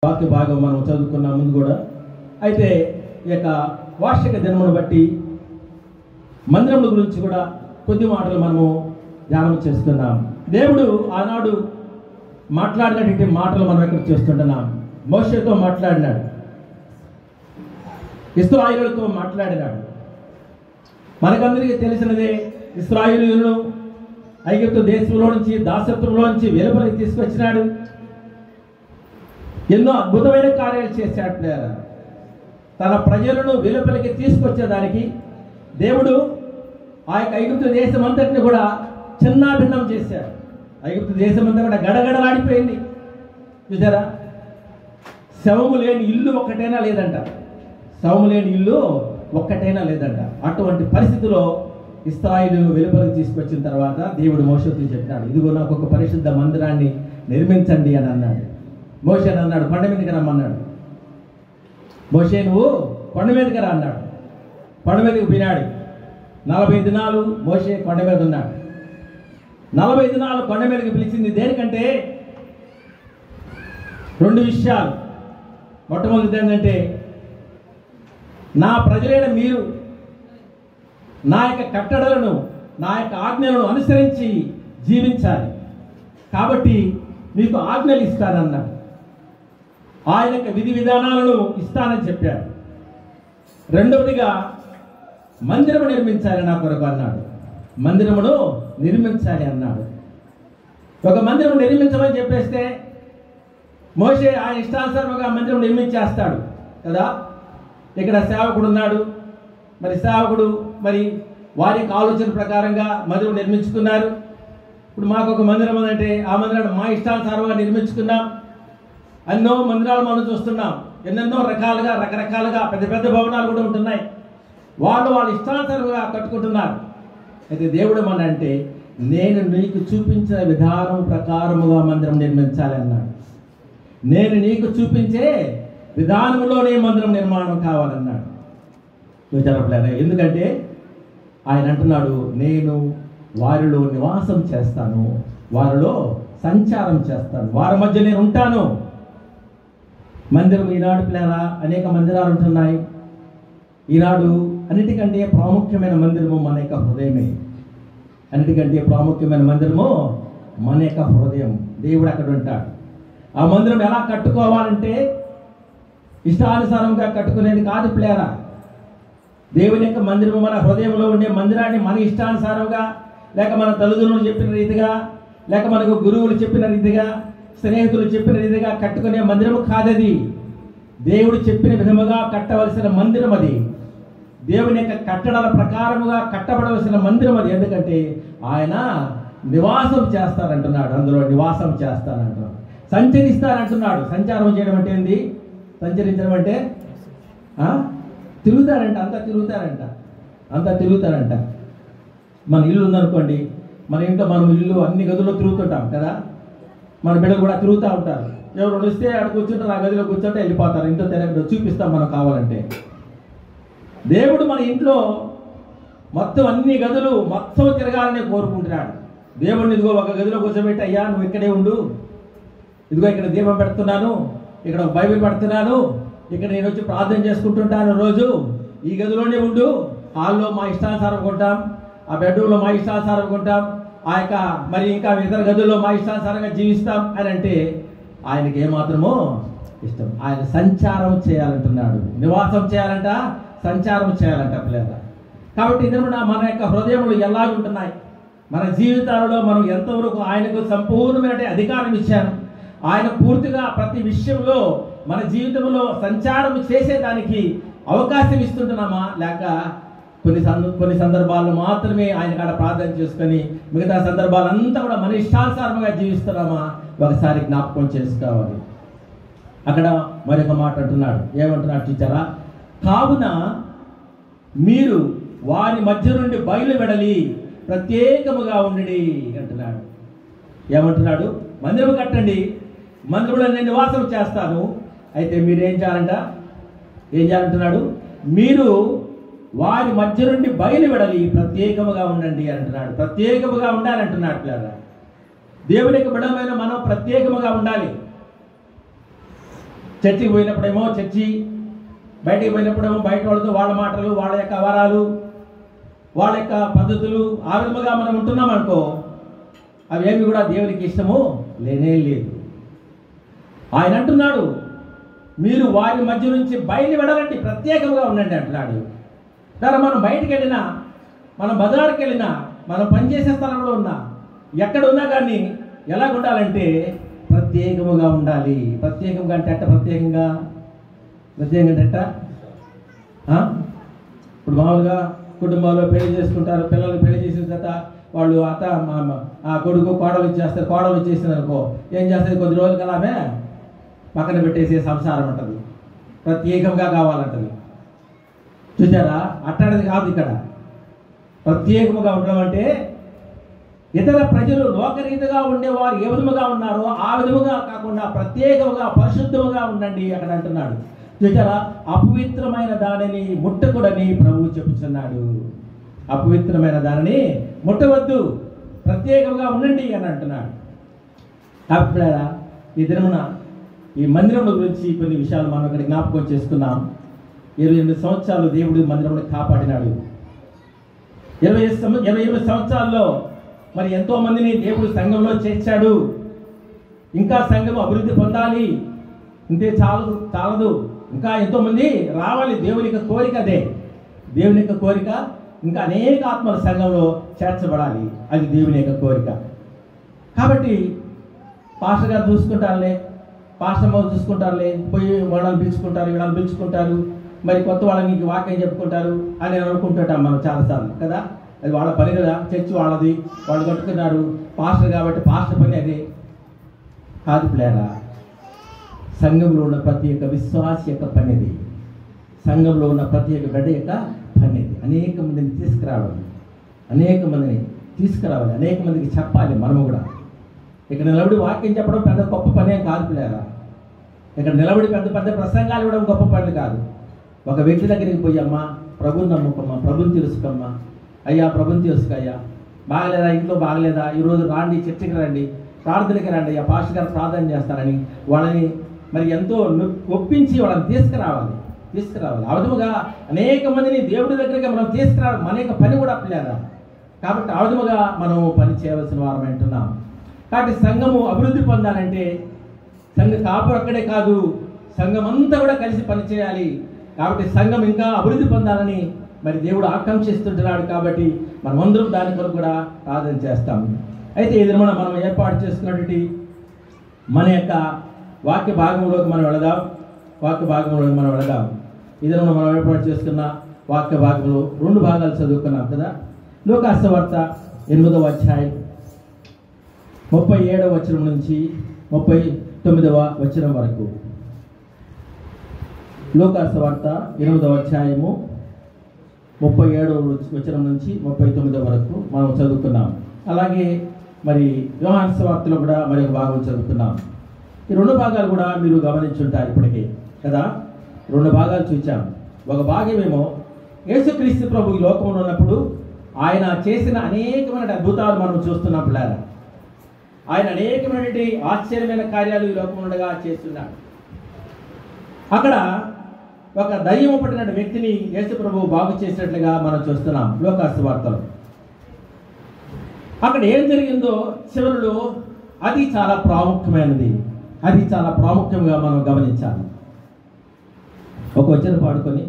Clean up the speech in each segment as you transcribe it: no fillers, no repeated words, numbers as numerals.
వాక్య భాగం మనం చదువుకున్న ముందు కూడా అయితే ఈ యొక్క వార్షిక జన్మను బట్టి మందిరముల గురించి కూడా కొద్ది మాటలు మనము ధ్యానం చేస్తున్నాం. దేవుడు ఆనాడు మాట్లాడినటువంటి మాటలు మనం ఇక్కడ చేస్తుంటున్నాం. మోషేతో మాట్లాడినాడు, ఇశ్రాయేలుతో మాట్లాడినాడు. మనకందరికీ తెలిసినదే, ఇశ్రాయేలును ఐగుప్తు దేశంలో నుంచి దాసత్వంలో నుంచి వెలుపలికి తీసుకొచ్చినాడు. ఎన్నో అద్భుతమైన కార్యాలు చేశాడు. తన ప్రజలను వెలుపలికి తీసుకొచ్చేదానికి దేవుడు ఆ యొక్క ఐగుప్తు దేశం అంతటిని కూడా చిన్నాభిన్నం చేశాడు. ఐగుప్తు దేశం అంతా కూడా గడగడలాడిపోయింది. చూసారా, శవము లేని ఇల్లు ఒక్కటైనా లేదంట. శవము లేని ఇల్లు ఒక్కటైనా లేదంట. అటువంటి పరిస్థితిలో ఇశ్రాయేలును వెలుపలికి తీసుకొచ్చిన తర్వాత దేవుడు మోషేతో చెప్పాడు, ఇదిగో నాకు ఒక పరిశుద్ధ మందిరాన్ని నిర్మించండి అని అన్నాడు. మోషే అన్నాడు, కొండ మీదకి రమ్మన్నాడు. మోషే నువ్వు కొండ మీదకి రా అన్నాడు. కొండ మీదకి పోయినాడు. 40 దినాలు మోషే కొండ మీద ఉన్నాడు. 40 దినాలు కొండ మీదకి పిలిచింది దేనికంటే 2 విషయాలు. మొట్టమొదటిది ఏంటంటే, నా ప్రజలైన మీరు నా యొక్క కట్టడలను, నా యొక్క ఆజ్ఞలను అనుసరించి జీవించాలి, కాబట్టి మీకు ఆజ్ఞలు ఇస్తానన్నాడు. ఆయన యొక్క విధి విధానాలను ఇస్తానని చెప్పాడు. రెండవదిగా మందిరము నిర్మించాలి నా కొరకు అన్నాడు. మందిరమును నిర్మించాలి అన్నాడు. ఒక మందిరం నిర్మించమని చెప్పేస్తే మోషే ఆయన ఇష్టానుసారంగా మందిరం నిర్మించేస్తాడు కదా. ఇక్కడ సేవకుడు ఉన్నాడు, మరి సేవకుడు మరి వారి యొక్క ఆలోచన ప్రకారంగా మందిరం నిర్మించుకున్నారు. ఇప్పుడు మాకు ఒక మందిరం ఉందంటే ఆ మందిరాన్ని మా ఇష్టానుసారంగా నిర్మించుకున్నాం. ఎన్నో మందిరాలు మనం చూస్తున్నాం. ఎన్నెన్నో రకాలుగా రకరకాలుగా పెద్ద పెద్ద భవనాలు కూడా ఉంటున్నాయి. వాళ్ళు వాళ్ళ ఇష్టానుసారంగా కట్టుకుంటున్నారు. అయితే దేవుడు మన అంటే, నేను నీకు చూపించిన విధానం ప్రకారముగా మందిరం నిర్మించాలి అన్నాడు. నేను నీకు చూపించే విధానంలోనే మందిరం నిర్మాణం కావాలన్నాడు. జరపలేదు. ఎందుకంటే ఆయన అంటున్నాడు, నేను వారిలో నివాసం చేస్తాను, వారిలో సంచారం చేస్తాను, వారి మధ్య నేను ఉంటాను. మందిరం ఈనాడు పిల్లరా అనేక మందిరాలు ఉంటున్నాయి. ఈనాడు అన్నిటికంటే ప్రాముఖ్యమైన మందిరము మన యొక్క హృదయమే. అన్నిటికంటే ప్రాముఖ్యమైన మందిరము మన యొక్క హృదయం. దేవుడు అక్కడ ఉంటాడు. ఆ మందిరం ఎలా కట్టుకోవాలంటే ఇష్టానుసారంగా కట్టుకునేది కాదు పిల్లరా. దేవుని యొక్క మందిరము మన హృదయంలో ఉండే మందిరాన్ని మన ఇష్టానుసారంగా, లేక మన తల్లిదండ్రులు చెప్పిన రీతిగా, లేక మనకు గురువులు చెప్పిన రీతిగా, స్నేహితులు చెప్పిన రీతిగా కట్టుకునే మందిరము కాదది. దేవుడు చెప్పిన విధముగా కట్టవలసిన మందిరం అది. దేవుని యొక్క కట్టడాల ప్రకారముగా కట్టబడవలసిన మందిరం అది. ఎందుకంటే ఆయన నివాసం చేస్తానంటున్నాడు, అందులో నివాసం చేస్తానంటున్నాడు, సంచరిస్తానంటున్నాడు. సంచారం చేయడం అంటే ఏంది? సంచరించడం అంటే తిరుగుతారంట, అంతా తిరుగుతారంట. మన ఇల్లు ఉందనుకోండి, మన ఇంట్లో మనం ఇల్లు అన్ని గదుల్లో తిరుగుతుంటాం కదా. మన బిడ్డలు కూడా తిరుగుతూ ఉంటారు. ఎవరు వస్తే అక్కడ కూర్చుంటారు, ఆ గదిలో కూర్చుంటే వెళ్ళిపోతారు. ఇంట్లో తిరగడం చూపిస్తాం మనం కావాలంటే. దేవుడు మన ఇంట్లో మొత్తం అన్ని గదులు మొత్తం తిరగాలని కోరుకుంటున్నాడు. దేవుడిని ఇదిగో ఒక గదిలో కూర్చోబెట్టి, అయ్యా నువ్వు ఇక్కడే ఉండు, ఇదిగో ఇక్కడ దీపం పెడుతున్నాను, ఇక్కడ బైబిల్ పెడుతున్నాను, ఇక్కడ నేను వచ్చి ప్రార్థన చేసుకుంటుంటాను, రోజు ఈ గదిలోనే ఉండు. హాల్లో మా ఇష్టానుసారం కొంటాం, ఆ బెడ్రూమ్లో మా ఇష్టానుసారం కొంటాం, ఆ యొక్క మరి ఇంకా ఇతర గదుల్లో మా ఇష్టానుసారంగా జీవిస్తాం అని అంటే ఆయనకి ఏమాత్రమో ఇష్టం. ఆయన సంచారం చేయాలంటున్నాడు, నివాసం చేయాలంట, సంచారం చేయాలంట పిల్లల. కాబట్టి ఇద్దరు మన యొక్క హృదయములు ఎలా ఉంటున్నాయి, మన జీవితాలలో మనం ఎంతవరకు ఆయనకు సంపూర్ణమైన అధికారం ఇచ్చాను, ఆయన పూర్తిగా ప్రతి విషయంలో మన జీవితంలో సంచారం చేసేదానికి అవకాశం ఇస్తుంటున్నామా, లేక కొన్ని సందర్భాల్లో మాత్రమే ఆయన కాడ ప్రార్థన చేసుకొని మిగతా సందర్భాలంతా కూడా మన ఇష్టానుసారంగా జీవిస్తున్నామా, ఒకసారి జ్ఞాపకం చేసుకోవాలి. అక్కడ మరొక మాట అంటున్నాడు. ఏమంటున్నాడు చూచారా? కావున మీరు వారి మధ్య నుండి బయలు వెడలి ప్రత్యేకముగా ఉండి అంటున్నాడు. ఏమంటున్నాడు? మందిరం కట్టండి, మందిరంలో నేను నివాసం చేస్తాను. అయితే మీరు ఏం చేయాలంటున్నాడు? మీరు వారి మధ్య నుండి బయలు వెడలి ప్రత్యేకముగా ఉండండి అంటున్నాడు. ప్రత్యేకముగా ఉండాలంటున్నాడు పిల్లలు. దేవునికి బిడ్డలమైన మనం ప్రత్యేకముగా ఉండాలి. చర్చికి పోయినప్పుడేమో చర్చి, బయటికి పోయినప్పుడేమో బయట వాళ్ళతో వాళ్ళ మాటలు, వాళ్ళ యొక్క వరాలు, వాళ్ళ యొక్క పద్ధతులు, ఆ విధముగా మనం ఉంటున్నాం అనుకో, అవి ఏమి కూడా దేవునికి ఇష్టము లేనే లేదు. ఆయన అంటున్నాడు, మీరు వారి మధ్య నుంచి బయలు వెళ్ళాలంటే ప్రత్యేకంగా ఉండండి అంటున్నాడు. సరే, మనం బయటికి వెళ్ళినా, మనం బజార్కి వెళ్ళినా, మనం పనిచేసే స్థలంలో ఉన్నా, ఎక్కడ ఉన్నా కానీ ఎలా ఉండాలంటే ప్రత్యేకముగా ఉండాలి. ప్రత్యేకంగా అంటే ఎట్ట? ప్రత్యేకంగా అంటే ఎట్ట? ఇప్పుడు మామూలుగా కుటుంబాల్లో పెళ్లి చేసుకుంటారు, పిల్లలు పెళ్లి చేసిన తర్వాత వాళ్ళు ఆ కొడుకు కోడలు ఇచ్చేస్తారు. కోడలు ఇచ్చేసింది అనుకో, ఏం చేస్తుంది? కొద్ది రోజులు కలామే పక్కన పెట్టేసే సంసారం ఉంటుంది, ప్రత్యేకంగా కావాలంటది. చూసారా? అట్టనేది కాదు ఇక్కడ. ప్రత్యేకముగా ఉండడం అంటే ఇతర ప్రజలు లోకరీతిగా ఉండేవారు ఏ విధముగా ఉన్నారో ఆ విధముగా కాకుండా ప్రత్యేకముగా పరిశుద్ధముగా ఉండండి అక్కడ అంటున్నాడు. చూసారా? అపవిత్రమైన దానిని ముట్టకూడని ప్రభువు చెప్పుచున్నాడు. అపవిత్రమైన దానిని ముట్టవద్దు, ప్రత్యేకంగా ఉండండి అని అంటున్నాడు. అప్పుడా ఈ దినమున ఈ మందిరం గురించి కొన్ని విషయాలు మనం ఇక్కడ జ్ఞాపకం చేసుకున్నాం. 28 సంవత్సరాలు దేవుడు మందిరంలో కాపాడినాడు. 28 సంవత్సరాల్లో మరి ఎంతో మందిని దేవుడు సంఘంలో చేర్చాడు. ఇంకా సంఘం అభివృద్ధి పొందాలి, ఇంతే చాలదు, ఇంకా ఎంతో మంది రావాలి. దేవుని యొక్క కోరిక అదే. దేవుని యొక్క కోరిక ఇంకా అనేక ఆత్మల సంఘంలో చేర్చబడాలి, అది దేవుని యొక్క కోరిక. కాబట్టి పాస్టర్ గారు చూసుకుంటారులే, పాస్టర్ గారు చూసుకుంటారులే, పోయి వాళ్ళని పిలుచుకుంటారు, వీళ్ళని పిలుచుకుంటారు, మరి కొత్త వాళ్ళని నీకు వాక్యం చెప్పుకుంటారు అని అనుకుంటుంటాం మనం చాలాసార్లు కదా. అది వాళ్ళ పని కదా, చర్చి వాళ్ళది, వాళ్ళు కట్టుకున్నారు, పాస్టర్ కాబట్టి పాస్టర్ పని అదే కాదు పిల్లారా. సంఘంలో ఉన్న ప్రతి ఒక్క విశ్వాస యొక్క పనిది, సంఘంలో ఉన్న ప్రతి ఒక్క బిడ్డ యొక్క పనిది. అనేక మందిని తీసుకురావాలి, అనేక మందికి చెప్పాలి. మనము కూడా ఇక్కడ నిలబడి వాక్యం చెప్పడం పెద్ద గొప్ప పని ఏం కాదు పిల్లారా. ఇక్కడ నిలబడి పెద్ద పెద్ద ప్రసంగాలు ఇవ్వడం గొప్ప పని కాదు. ఒక వ్యక్తి దగ్గరికి పోయి, అమ్మా ప్రభుని నమ్ముకమ్మా, ప్రభుని తెలుసుకోమ్మా, అయ్యా ప్రభుని తెలుసుకోయ్యా, బాగలేదా, ఇంట్లో బాగలేదా, ఈరోజు రాండి, చర్చికి రండి, ప్రార్థనకి రండి, అయ్యా పాస్టర్ గారు ప్రార్థన చేస్తారని వాళ్ళని మరి ఎంతో ఒప్పించి వాళ్ళని తీసుకురావాలి. ఆ విధముగా అనేక మందిని దేవుడి దగ్గరికి మనం తీసుకురావాలి. మన యొక్క పని కూడా పిల్లారా. కాబట్టి ఆ విధముగా మనం పని చేయవలసిన వారం అంటున్నాం. కాబట్టి సంఘము అభివృద్ధి పొందాలంటే సంఘ కాపు అక్కడే కాదు, సంఘం అంతా కూడా కలిసి పనిచేయాలి. కాబట్టి సంఘం ఇంకా అభివృద్ధి పొందాలని మరి దేవుడు ఆకాంక్షిస్తుంటున్నాడు. కాబట్టి మనమందరం దాని కొరకు కూడా ప్రార్థన చేస్తాం. అయితే ఇది మనం ఏర్పాటు చేసుకున్నటువంటి మన యొక్క వాక్య భాగంలోకి మనం వెళదాం. ఇది మనం ఏర్పాటు చేసుకున్న వాక్య భాగంలో 2 భాగాలు చదువుకున్నాం కదా. లూకాసు సువార్త 8వ అధ్యాయం 37వ వచనం నుంచి 39వ వచనం వరకు. లూకాసు సువార్త 8వ అధ్యాయము 37వ వచనం నుంచి 39వ వరకు మనం చదువుకున్నాం. అలాగే మరి యోహాను సువార్తలో కూడా మరి ఒక భాగం చదువుకున్నాం. ఈ 2 భాగాలు కూడా మీరు గమనించుంటారు ఇప్పటికే కదా. 2 భాగాలు చూచాం. ఒక భాగమేమో యేసుక్రీస్తు ప్రభు ఈ లోకంలో ఉన్నప్పుడు ఆయన చేసిన అనేకమైన అద్భుతాలు మనం చూస్తున్నాం పిల్లారా. ఆయన అనేకమైనటువంటి ఆశ్చర్యమైన కార్యాలు ఈ లోకంలో ఉండగా చేస్తున్నాడు. అక్కడ ఒక దయ్యం పట్టిన వ్యక్తిని యేసు ప్రభు బాగు చేసినట్లుగా మనం చూస్తున్నాం లూకాసు వార్తలో. అక్కడ ఏం జరిగిందో చివరిలో అది చాలా ప్రాముఖ్యమైనది, అది చాలా ప్రాముఖ్యంగా మనం గమనించాలి. ఒక వచనం పాడుకొని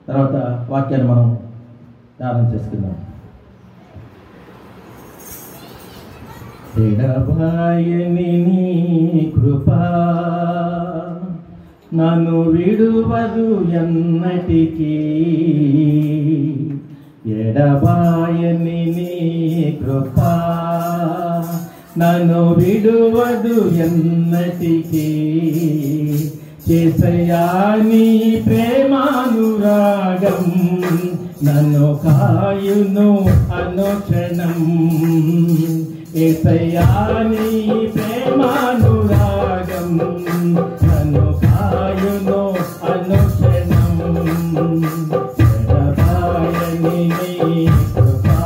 తర్వాత వాక్యాన్ని మనం ధ్యానం చేసుకుందాం. ఎడబాయని నీ కృపా నన్ను విడువదు ఎన్నటికీ, ఎడబాయని నీ కృపా నన్ను విడువదు ఎన్నటికీ, యేసయ్యా నీ ప్రేమానురాగం నన్ను కాయును అనుక్షణం, యేసయ్యా నీ ప్రేమానురాగం నన్ను కాయును అనుక్షణం, ఎడబాయని నీ కృపా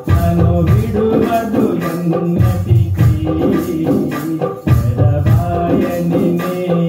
నన్ను విడువదు ఎన్నటికీ, ఎడబాయని నీ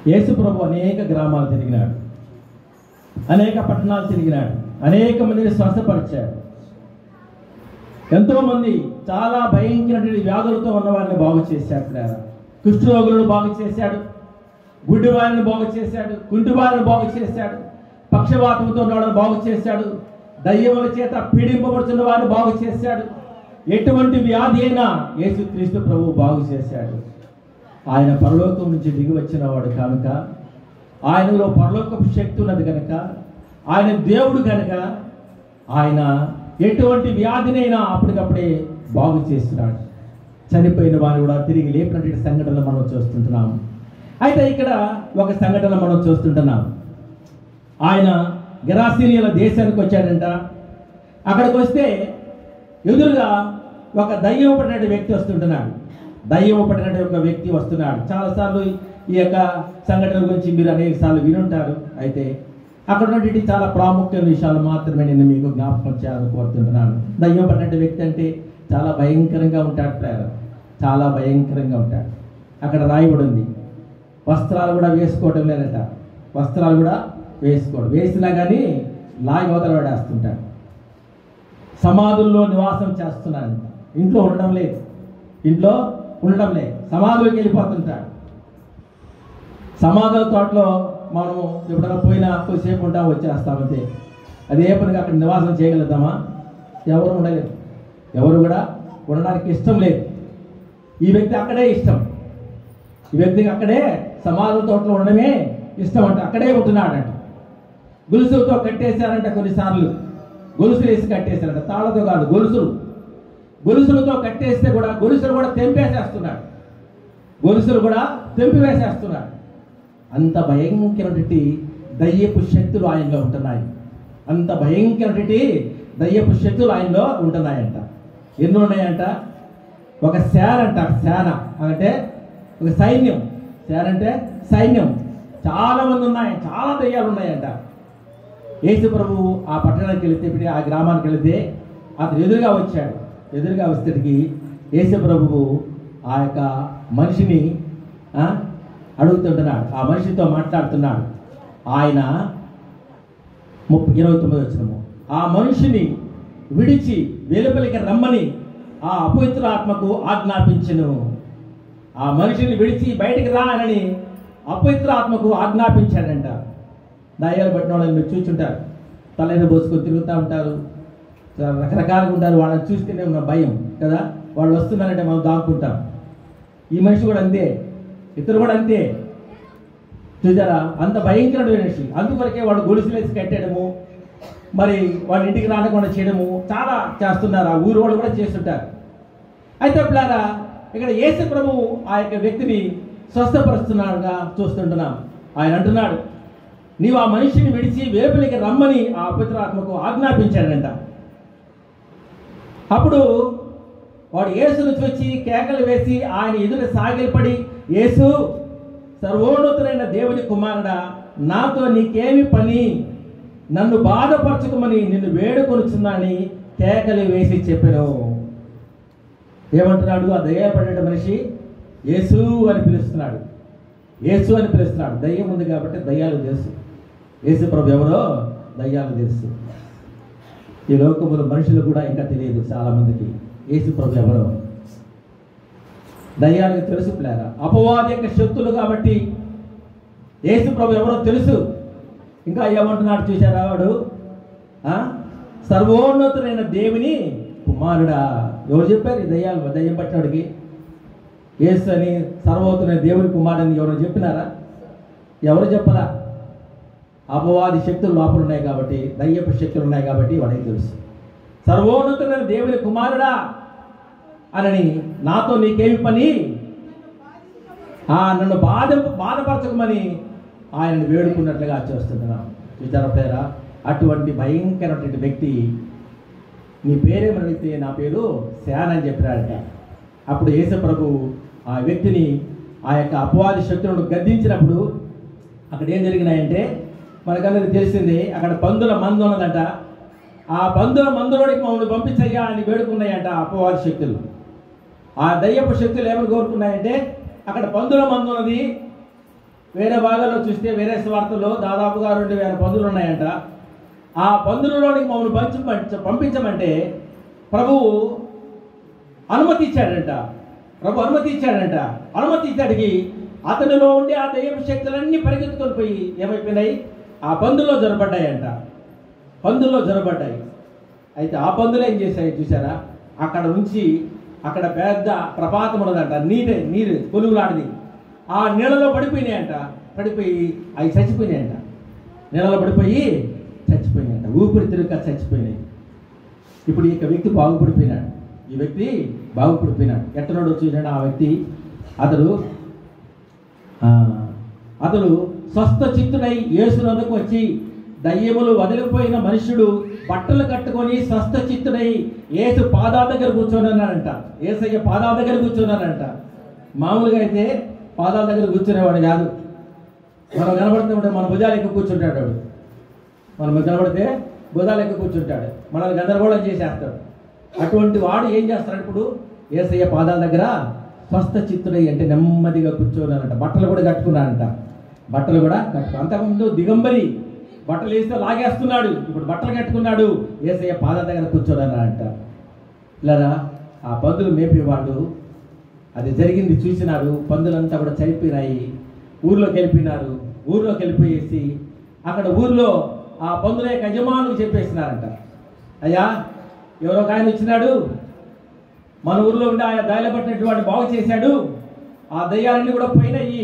యేసు ప్రభు అనేక గ్రామాలు తిరిగినాడు, అనేక పట్టణాలు తిరిగినాడు, అనేక మందిని స్వస్థపరిచాడు. ఎంతోమంది చాలా భయంకరమైన వ్యాధులతో ఉన్న వారిని బాగు చేశాడు. కుష్ఠరోగులను బాగు చేశాడు, గుడ్డి వారిని బాగు చేశాడు, కుంటి వారిని బాగు చేశాడు, పక్షవాతంతో ఉన్న వాళ్ళని బాగు చేశాడు, దయ్యముల చేత పీడింపబడుతున్న వారిని బాగు చేశాడు. ఎటువంటి వ్యాధి అయినా యేసుక్రీస్తు ప్రభువు బాగు చేశాడు. ఆయన పరలోకం నుంచి దిగి వచ్చిన వాడు కనుక, ఆయనలో పరలోకపు శక్తి ఉన్నది కనుక, ఆయన దేవుడు కనుక, ఆయన ఎటువంటి వ్యాధినైనా అప్పటికప్పుడే బాగు చేస్తున్నాడు. చనిపోయిన వారు కూడా తిరిగి లేపినటువంటి సంఘటనలు మనం చూస్తుంటున్నాం. అయితే ఇక్కడ ఒక సంఘటన మనం చూస్తుంటున్నాం. ఆయన గెరాసీనియల దేశానికి వచ్చాడంట. అక్కడికి వస్తే ఎదురుగా ఒక దయ్యం పడిన వ్యక్తి వస్తుంటున్నాడు. దయ్యం పడిన ఒక వ్యక్తి వస్తున్నాడు. చాలాసార్లు ఈ యొక్క సంఘటన గురించి మీరు అనేక సార్లు వినుంటారు. అయితే అక్కడ ఉన్నటువంటి చాలా ప్రాముఖ్యమైన విషయాలు మాత్రమే నేను మీకు జ్ఞాపకం చేయాలని కోరుతుంటున్నాను. దయ్యం పడిన వ్యక్తి అంటే చాలా భయంకరంగా ఉంటాడు. చాలా భయంకరంగా ఉంటాడు. అక్కడ రాయబడి ఉంది, వస్త్రాలు కూడా వేసుకోవటం లేదట. వస్త్రాలు కూడా వేసుకోవడం, వేసినా కానీ లాగి అవతల పడేస్తుంటాడు. సమాధుల్లో నివాసం చేస్తున్నాడు. ఇంట్లో ఉండడం లేదు, ఇంట్లో ఉండడం లేదు, సమాధులకు వెళ్ళిపోతుంటాడు. సమాధుల తోటలో మనము ఎప్పుడైనా పోయినా కొద్దిసేపు ఉంటాం, వచ్చేస్తామంతే. అదే పనిగా అక్కడ నివాసం చేయగలుగుతామా? ఎవరు ఉండలేరు, ఎవరు కూడా ఉండడానికి ఇష్టం లేదు. ఈ వ్యక్తి అక్కడే ఇష్టం, ఈ వ్యక్తికి అక్కడే సమాధుల తోటలో ఉండడమే ఇష్టం అంట. అక్కడే ఉంటున్నాడంట. గొలుసులతో కట్టేశారంట. కొన్నిసార్లు గొలుసులు వేసి కట్టేశారంట, తాళతో కాదు, గొలుసులతో కట్టేస్తే కూడా గొలుసులు కూడా తెంపేసేస్తున్నాడు. గొలుసులు కూడా తెంపివేసేస్తున్నాడు. అంత భయంకరమైనటువంటి దయ్యపు శక్తులు ఆయనలో ఉంటున్నాయి. అంత భయంకరమైనటువంటి దయ్యపు శక్తులు ఆయనలో ఉంటున్నాయంట. ఎన్ని ఉన్నాయంట? ఒక సేన అంట. సేన అంటే ఒక సైన్యం. సేన అంటే సైన్యం. చాలా మంది ఉన్నాయి, చాలా దయ్యాలు ఉన్నాయంట. యేసు ప్రభువు ఆ పట్టణానికి వెళితే, ఆ గ్రామానికి వెళితే అతను ఎదురుగా వచ్చాడు. ఎదురుగా వచ్చేటికి యేసు ప్రభువు ఆ యొక్క మనిషిని అడుగుతుంటున్నాడు, ఆ మనిషితో మాట్లాడుతున్నాడు. ఆయన 29 వచనము, ఆ మనిషిని విడిచి వెలుపలికి రమ్మని ఆ అపవిత్ర ఆత్మకు ఆజ్ఞాపించెను. ఆ మనిషిని విడిచి బయటికి రా అని అపవిత్ర ఆత్మకు ఆజ్ఞాపించాడంట. దయ్యాలు పట్టిన వాళ్ళని మీరు చూచుంటారు, తలైన పోసుకొని తిరుగుతూ ఉంటారు, రకరకాలుగా ఉంటారు. వాళ్ళని చూస్తేనే ఉన్న భయం కదా, వాళ్ళు వస్తున్నారంటే మనం దాక్కుంటాం. ఈ మనిషి కూడా అంతే, ఇతరు కూడా అంతే. చూసారా, అంత భయంకరమైన మనిషి. అందుకొరకే వాడు గొలుసులేసి కట్టడము, మరి వాడి ఇంటికి రాకుండా చేయడము చాలా చేస్తున్నారు. ఆ ఊరు వాళ్ళు కూడా చేస్తుంటారు. అయితే పిల్లారా, ఇక్కడ యేసు ప్రభు ఆ యొక్క వ్యక్తిని స్వస్థపరుస్తున్నాడుగా చూస్తుంటున్నాం. ఆయన అంటున్నాడు, నీవు ఆ మనిషిని విడిచి వెలుపలికి రమ్మని ఆ అపవిత్ర ఆత్మకు ఆజ్ఞాపించాడంట. అప్పుడు వాడు యేసును చూచి కేకలు వేసి ఆయన ఎదుట సాగిలపడి, యేసు, సర్వోన్నతుడైన దేవుని కుమారుడా, నాతో నీకేమి పని? నన్ను బాధపరచుకోమని నిన్ను వేడుకొనుచున్నాని కేకలు వేసి చెప్పాను. ఏమంటున్నాడు? ఆ దయ్యపడే మనిషి యేసు అని పిలుస్తున్నాడు. యేసు అని పిలుస్తున్నాడు. దయ్యం ఉంది కాబట్టి దయ్యాలు తెలుసు. యేసు ప్రభు ఎవరో దయ్యాలు తెలుసు. ఈ లోకములో మనుషులు కూడా ఇంకా తెలియదు చాలామందికి యేసు ప్రభు ఎవరో. దయ్యాలకు తెలుసు పిల్లారా, అపవాది యొక్క శక్తులు కాబట్టి యేసు ప్రభు ఎవరో తెలుసు. ఇంకా ఏమంటున్నాడు చూసారా వాడు? సర్వోన్నతుడైన దేవుని కుమారుడా. ఎవరు చెప్పారు? ఈ దయ్యం పట్టినోడికి యేసు అని సర్వోన్నతుడైన దేవుని కుమారుడని ఎవరు చెప్పినారా? ఎవరు చెప్పరా? అపవాది శక్తులు లోపల ఉన్నాయి కాబట్టి, దయ్యపు శక్తులు ఉన్నాయి కాబట్టి వాడికి తెలుసు. సర్వోన్నతుడైన దేవుని కుమారుడా అని, నాతో నీకేమి పని? నన్ను బాధపరచకమని ఆయనను వేడుకున్నట్లుగా చేస్తున్నాం. విచారపేరా, అటువంటి భయంకరమైనటువంటి వ్యక్తి, నీ పేరేమని అడిగితే నా పేరు శాన్ అని చెప్పాడట. అప్పుడు యేసు ప్రభు ఆ వ్యక్తిని ఆ యొక్క అపవాది శక్తులను గద్దించినప్పుడు అక్కడ ఏం జరిగినాయంటే మనకందరికి తెలిసింది. అక్కడ పందుల మందు ఉన్నదంట. ఆ పందుల మందులోనికి మమ్మల్ని పంపించయ్యా అని వేడుకున్నాయంట అపవాది శక్తులు. ఆ దయ్యపు శక్తులు ఏమని కోరుకున్నాయంటే, అక్కడ పందుల మందు ఉన్నది. వేరే భాగాల్లో చూస్తే వేరే స్వార్థల్లో దాదాపుగా 2000 పందులు ఉన్నాయంట. ఆ పందులలోనికి మమ్మల్ని పంపించమంటే ప్రభువు అనుమతి ఇచ్చాడంట. అనుమతి ఇచ్చాడికి అతనిలో ఉండి ఆ దయ్యపు శక్తులన్నీ పరిగెత్తుకొని పోయి ఏమైపోయినాయి? ఆ పందుల్లో జొరబడ్డాయంట. అయితే ఆ పందులు ఏం చేశాయి చూసారా? అక్కడ నుంచి అక్కడ పెద్ద ప్రపాతం ఉన్నదంట. నీరు కొలుగులాడిది. ఆ నీళ్ళలో పడిపోయినాయంట. పడిపోయి అవి చచ్చిపోయినాయంట. నీళ్ళలో పడిపోయి చచ్చిపోయినాయంట. ఊపిరి తిరుగుక చచ్చిపోయినాయి. ఇప్పుడు ఈ వ్యక్తి బాగుపడిపోయినాడు. ఎట్టనోడు వచ్చినాడు ఆ వ్యక్తి. అతడు స్వస్థ చిత్తుడై యేసునందుకు వచ్చి, దయ్యములు వదిలిపోయిన మనుషుడు బట్టలు కట్టుకొని స్వస్థ చిత్తుడై యేసు పాదాల దగ్గర కూర్చోనన్నాడంట. యేసయ్య పాదాల దగ్గర కూర్చోనన్నాడంట. మామూలుగా అయితే పాదాల దగ్గర కూర్చునేవాడు కాదు. మనం కనబడుతుంటే మన భుజాలు ఎక్కువ కూర్చుంటాడు. మనం కనబడితే భుజాలు ఎక్కువ కూర్చుంటాడు. మనల్ని గందరగోళం చేసేస్తాడు. అటువంటి వాడు ఏం చేస్తాడు? ఇప్పుడు యేసయ్య పాదాల దగ్గర స్వస్థ చిత్తుడై అంటే నెమ్మదిగా కూర్చోనారంట. బట్టలు కూడా కట్టుకున్నాడంట. అంతకుముందు దిగంబరి, బట్టలు వేస్తే లాగేస్తున్నాడు. ఇప్పుడు బట్టలు కట్టుకున్నాడు. యేసయ్య పాదాల దగ్గర కూర్చోనన్నారంట. ఇలా ఆ పందులు మేపేవాడు అది జరిగింది చూసినారు. పందులంతా కూడా చనిపోయినాయి. ఊర్లోకి వెళ్ళిపోయేసి అక్కడ ఊర్లో ఆ పందుల యొక్క యజమానులు చెప్పేసినారంట, అయ్యా ఎవరో ఒక ఆయన వచ్చినాడు, మన ఊర్లో ఉండి ఆయన దయ్యాలు పట్టినట్టు వాడు బాగు చేశాడు. ఆ దయ్యాలన్నీ కూడా పోయినాయి.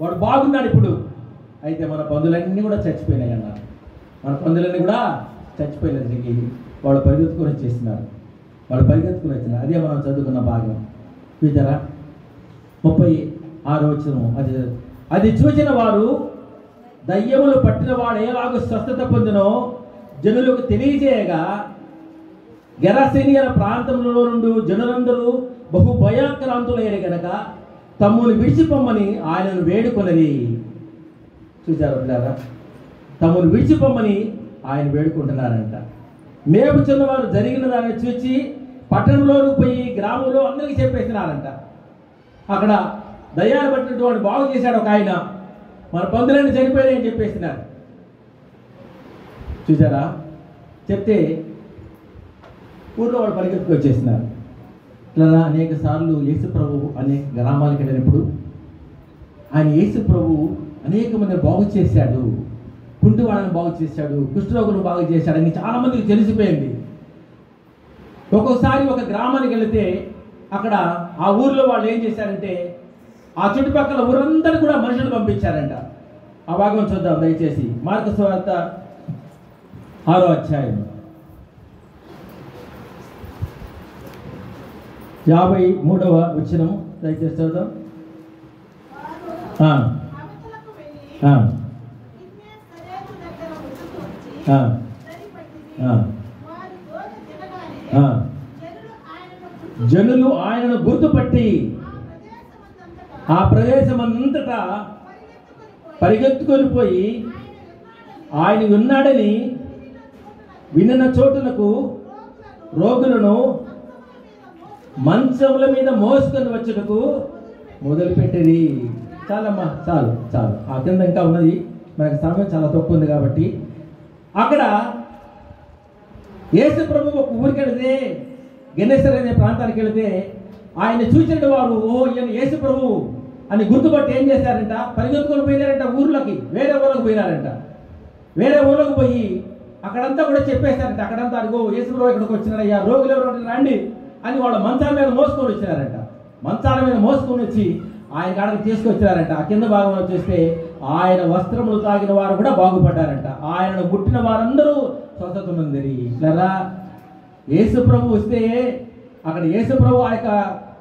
వాడు బాగున్నాడు ఇప్పుడు. అయితే మన పందులన్నీ కూడా చచ్చిపోయినాయి అన్నారు. వాళ్ళు పరిగెత్తుకొని వచ్చేసినారు. అదే మనం చదువుకున్న భాగం. చూసారా? 6వ వచనం. అది చూచిన వారు దయ్యములు పట్టిన వాడు ఎలాగో స్వస్థత పొందినో జనులకు తెలియజేయగా గెరాసేనియల ప్రాంతంలో నుండి జనులందరూ బహు భయాక్రాంతులయ్యారు గనక తమ్ముని విడిచిపోమ్మని ఆయనను వేడుకొనరి. చూశారు పిల్లారా, తమ్ముని విడిచిపోమ్మని ఆయన వేడుకుంటున్నారంట. మేపుచున్నవారు జరిగిన దాన్ని చూచి పట్టణంలోకి పోయి గ్రామంలో అందరికీ చెప్పేసినారంట. అక్కడ దయ్యాలు పట్టినటువంటి బాగు చేశాడు ఒక ఆయన, మన పందులన్నీ చనిపోయాయని చెప్పేసినారు. చూసారా, చెప్తే ఊళ్ళో వాళ్ళు పరిగెత్తుకు వచ్చేసినారు. ఇట్లా అనేక సార్లు యేసు ప్రభు అనేక గ్రామాలకు వెళ్ళినప్పుడు ఆయన యేసు ప్రభు అనేక మందిని బాగు చేశాడు, కుంటివాళ్ళని బాగు చేశాడు, కుష్ఠరోగులను బాగు చేశాడని చాలా మందికి తెలిసిపోయింది. ఒక్కొక్కసారి ఒక గ్రామానికి వెళితే అక్కడ ఆ ఊర్లో వాళ్ళు ఏం చేశారంటే ఆ చుట్టుపక్కల ఊరందరూ కూడా మనుషులు పంపించారంట. ఆ భాగం చూద్దాం దయచేసి. మార్కు సువార్త 6వ అధ్యాయం 53వ వచనం దయచేసి చూద్దాం. జనులు ఆయనను గుర్తుపట్టి ఆ ప్రదేశమంతటా పరిగెత్తుకొని పోయి ఆయన ఉన్నాడని విన్న చోటునకు రోగులను మంచముల మీద మోసుకొని వచ్చుటకు మొదలుపెట్టేది. చాలమ్మా, చాలు చాలు. ఆ కింద ఇంకా ఉన్నది, మనకి సమయం చాలా తక్కువ ఉంది కాబట్టి. అక్కడ యేసు ప్రభు ఒక ఊరికి వెళితే, గెన్నేసర్ అనే ప్రాంతానికి వెళితే ఆయన చూసిన వారు ఈయన యేసు ప్రభు అని గుర్తుపట్టి ఏం చేశారంట, పరిగెత్తుకొని పోయినారంట ఊర్లోకి, వేరే ఊళ్ళకి పోయినారంట. వేరే ఊళ్ళకి పోయి అక్కడంతా కూడా చెప్పేశారంట. అక్కడంతా అదిగో యేసు ప్రభు ఇక్కడికి వచ్చినారయ్యా, రోగులు ఎవరు రండి అని వాళ్ళ మంచాల మీద మోసుకొని వచ్చినారంట. మంచాల మీద మోసుకొని వచ్చి ఆయన కాడకి తీసుకొచ్చినారంట. ఆ కింద భాగంలో చూస్తే ఆయన వస్త్రములు తాగిన వారు కూడా బాగుపడ్డారంట. ఆయనను ముట్టిన వారందరూ స్వస్థత పొందిరి. ఇలా యేసు ప్రభు వస్తే, అక్కడ యేసు ప్రభు ఆ యొక్క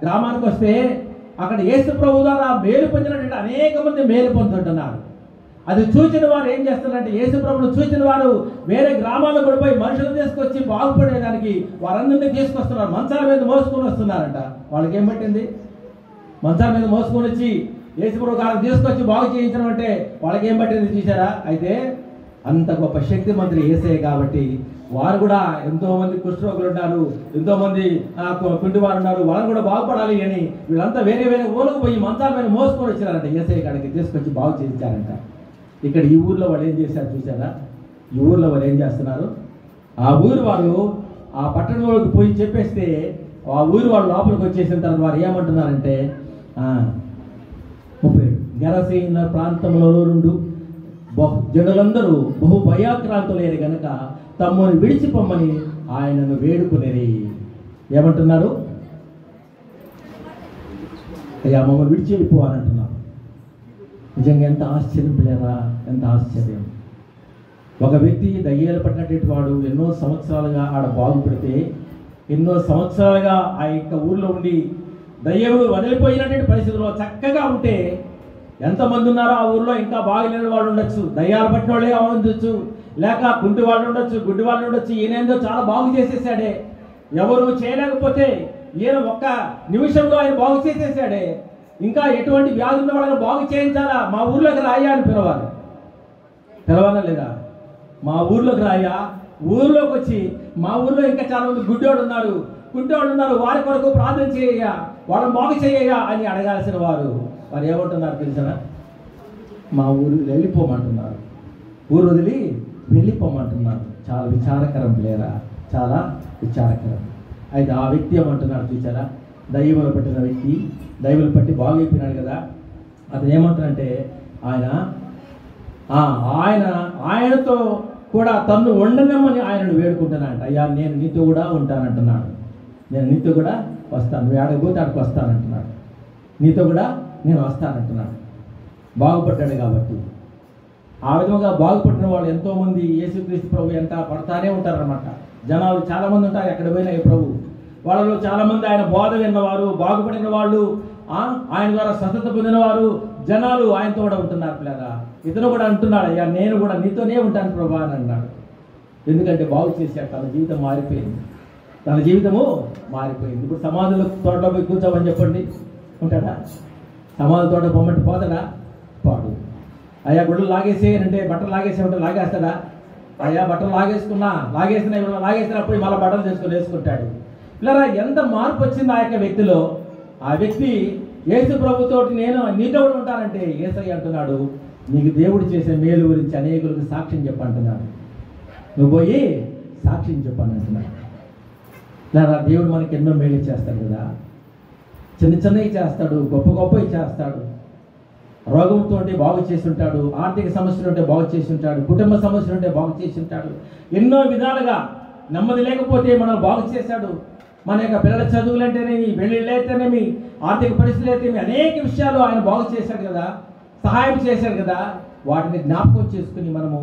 గ్రామానికి వస్తే అక్కడ యేసు ప్రభు ద్వారా మేలు పొందినటువంటి అనేక మంది మేలు పొందుతుంటున్నారు. అది చూసిన వారు ఏం చేస్తున్నారంటే, యేసు ప్రభును చూసిన వారు వేరే గ్రామాలకు కూడా పోయి మనుషులు తీసుకొచ్చి బాగుపడేదానికి వారందరినీ తీసుకొస్తున్నారు. మంచాల మీద మోసుకొని వస్తున్నారంట. వాళ్ళకి ఏం పట్టింది? మంచాల మీద మోసుకొని వచ్చి యేసు ప్రభు గారికి తీసుకొచ్చి బాగు చేయించడం అంటే వాళ్ళకి ఏం పట్టింది చూసారా? అయితే అంత గొప్ప శక్తిమంతులు యేసయ్య కాబట్టి వారు కూడా ఎంతోమంది కుష్ఠరోగులు ఉన్నారు, ఎంతోమంది కుంటివారు ఉన్నారు, వాళ్ళు కూడా బాగుపడాలి అని వీళ్ళంతా వేరే వేరే ఊళ్ళకు పోయి మంచాల మీద మోసుకొని వచ్చారంట. యేసయ్య కాడికి తీసుకొచ్చి బాగు చేయించారంట. ఇక్కడ ఈ ఊర్లో వాళ్ళు ఏం చేశారు చూసారా? ఈ ఊర్లో వాళ్ళు ఏం చేస్తున్నారు? ఆ ఊరు వాళ్ళు ఆ పట్టణంలోకి పోయి చెప్పేస్తే ఆ ఊరు వాళ్ళు లోపలికి వచ్చేసిన తర్వాత వారు ఏమంటున్నారంటే, 37 గెరాసేన ప్రాంతంలో నుండి జనులందరూ బహు భయాక్రాంతులైన గనక తమ్ముని విడిచిపోమ్మని ఆయనను వేడుకునేది. ఏమంటున్నారు? అయ్యా మమ్మల్ని విడిచి వెళ్ళిపోవాలంటున్నారు. నిజంగా ఎంత ఆశ్చర్యం పిల్లరా, ఎంత ఆశ్చర్యం. ఒక వ్యక్తి దయ్యాలు పట్టినటువంటి వాడు ఎన్నో సంవత్సరాలుగా ఆడ బాగుపడితే, ఎన్నో సంవత్సరాలుగా ఆ యొక్క ఊర్లో ఉండి దయ్యములు వదిలిపోయినటువంటి పరిస్థితుల్లో చక్కగా ఉంటే ఎంతమంది ఉన్నారో ఆ ఊర్లో ఇంకా బాగలేని వాళ్ళు ఉండొచ్చు, దయ్యాలు పట్టిన వాళ్ళే ఉండొచ్చు, లేక కుంటి వాళ్ళు ఉండొచ్చు, గుడ్డి వాళ్ళు ఉండొచ్చు. ఈయనేందో చాలా బాగు చేసేసాడే, ఎవరు చేయలేకపోతే ఈయన ఒక్క నిమిషంలో ఆయన బాగు చేసేసాడే. ఇంకా ఎటువంటి వ్యాధి ఉన్న వాళ్ళని బాగు చేయించాలా, మా ఊర్లోకి రాయా అని పిలవాలా లేదా? మా ఊర్లోకి రాయా, ఊర్లోకి వచ్చి మా ఊర్లో ఇంకా చాలా మంది గుడ్డోడు ఉన్నారు, కుంటోళ్ళు ఉన్నారు, వారి కొరకు ప్రార్థన చేయ, వాళ్ళని బాగు చేయ అని అడగాల్సిన వారు ఏమంటున్నారు తెలుసా? మా ఊరు వెళ్ళిపోమంటున్నారు, ఊరు వదిలి వెళ్ళిపోమంటున్నారు. చాలా విచారకరం లేరా? చాలా విచారకరం. అయితే ఆ వ్యక్తి ఏమంటున్నాడు చూసారా? దయ్యములు పట్టిన వ్యక్తి, దయ్యములు పట్టి బాగైపోయినాడు కదా, అతను ఏమంటాడంటే ఆయనతో కూడా తన్ను ఉండనేమని ఆయనను వేడుకుంటున్నాడంట. అయ్యా నేను నీతో కూడా ఉంటానంటున్నాడు, నేను నీతో కూడా వస్తాను, నువ్వు ఏడకపోతే అక్కడికి వస్తానంటున్నాడు, నీతో కూడా నేను వస్తానంటున్నాడు. బాగుపడ్డాడు కాబట్టి. ఆ విధంగా బాగుపడిన వాళ్ళు ఎంతోమంది యేసుక్రీస్తు ప్రభు ఎంత పడతానే ఉంటారన్నమాట. జనాలు చాలామంది ఉంటారు ఎక్కడ పోయినా ఈ ప్రభు వాళ్ళలో చాలామంది ఆయన బోధ విన్నవారు, బాగుపడిన వాళ్ళు, ఆయన ద్వారా స్వస్థత పొందిన వారు జనాలు ఆయనతో కూడా ఉంటున్నారు పిల్లరా. ఇతను కూడా అంటున్నాడు, అయ్యా నేను కూడా నీతోనే ఉంటాను ప్రభా అని అన్నాడు. ఎందుకంటే బాగు చేశాడు, తన జీవితం మారిపోయింది, తన జీవితము మారిపోయింది. ఇప్పుడు సమాధుల తోటలో పోయి కూర్చోమని చెప్పండి, ఉంటాడా? సమాధి తోట పొమ్మంటే పోతాడా? పాడు. అయ్యా గుడ్డలు లాగేసేయనంటే బట్టలు లాగేసేమంటే లాగేస్తాడా? అయ్యా బట్టలు లాగేసినప్పుడు మళ్ళీ బట్టలు చేసుకొని వేసుకుంటాడు. ఇలా ఎంత మార్పు వచ్చింది ఆ యొక్క వ్యక్తిలో. ఆ వ్యక్తి యేసు ప్రభుతోటి నేను నీతో కూడా ఉంటానంటే యేసయ్య అంటున్నాడు, నీకు దేవుడు చేసే మేలు గురించి అనేకులకు సాక్ష్యం చెప్పంటున్నాడు. నువ్వు పోయి సాక్ష్యం చెప్పని అంటున్నాడు. ఇలా దేవుడు మనకి ఎన్నో మేలు చేస్తాడు కదా. చిన్న చిన్నవి చేస్తాడు, గొప్ప గొప్పవి చేస్తాడు. రోగంతో ఉంటే బాగు చేసి ఉంటాడు, ఆర్థిక సమస్యలు ఉంటే బాగు చేసి ఉంటాడు, కుటుంబ సమస్యలు ఉంటే బాగు చేసి ఉంటాడు. ఎన్నో విధాలుగా నెమ్మది లేకపోతే మనం బాగు చేశాడు. మన యొక్క పిల్లల చదువులంటేనేమి, పెళ్ళిళ్ళైతేనేమి, ఆర్థిక పరిస్థితులు అయితేనేమి అనేక విషయాలు ఆయన బాగు చేశాడు కదా, సహాయం చేశాడు కదా. వాటిని జ్ఞాపకం చేసుకుని మనము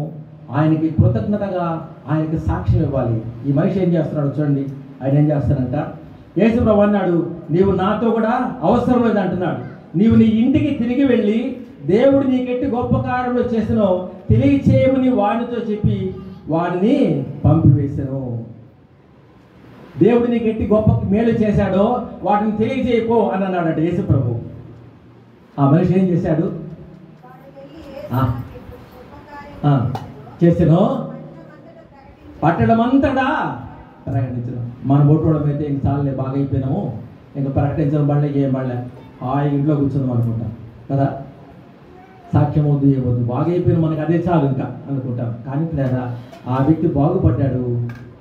ఆయనకి కృతజ్ఞతగా ఆయనకి సాక్ష్యం ఇవ్వాలి. ఈ మనిషి ఏం చేస్తున్నాడు చూడండి. ఆయన ఏం చేస్తాడంట, యేసు ప్రభు అన్నాడు, నీవు నాతో కూడా అవసరం లేదు అంటున్నాడు. నీవు నీ ఇంటికి తిరిగి వెళ్ళి దేవుడు నీకెట్టి గొప్ప కార్యములు చేసినో తెలియచేయమని వాడితో చెప్పి వాడిని పంపివేశాను. దేవుడు నీకెట్టి గొప్ప మేలు చేశాడో వాటిని తెలియజేయపో అని అన్నాడట యేసు ప్రభు. ఆ మనిషి ఏం చేశాడు? చేసాను పట్టడమంతటా ప్రకటించడం. మన బొట్టుకోవడం అయితే ఇంక చాలే, బాగా అయిపోయినాము, ఇంకా ప్రకటించడం పడలే, ఏం పడలే, ఆ ఇంట్లో కూర్చుందాం అనుకుంటాం కదా. సాక్ష్యం వద్దు, ఏమొద్దు, బాగా అయిపోయిన మనకు అదే చాలు ఇంకా అనుకుంటాం. కానీ లేదా ఆ వ్యక్తి బాగుపడ్డాడు.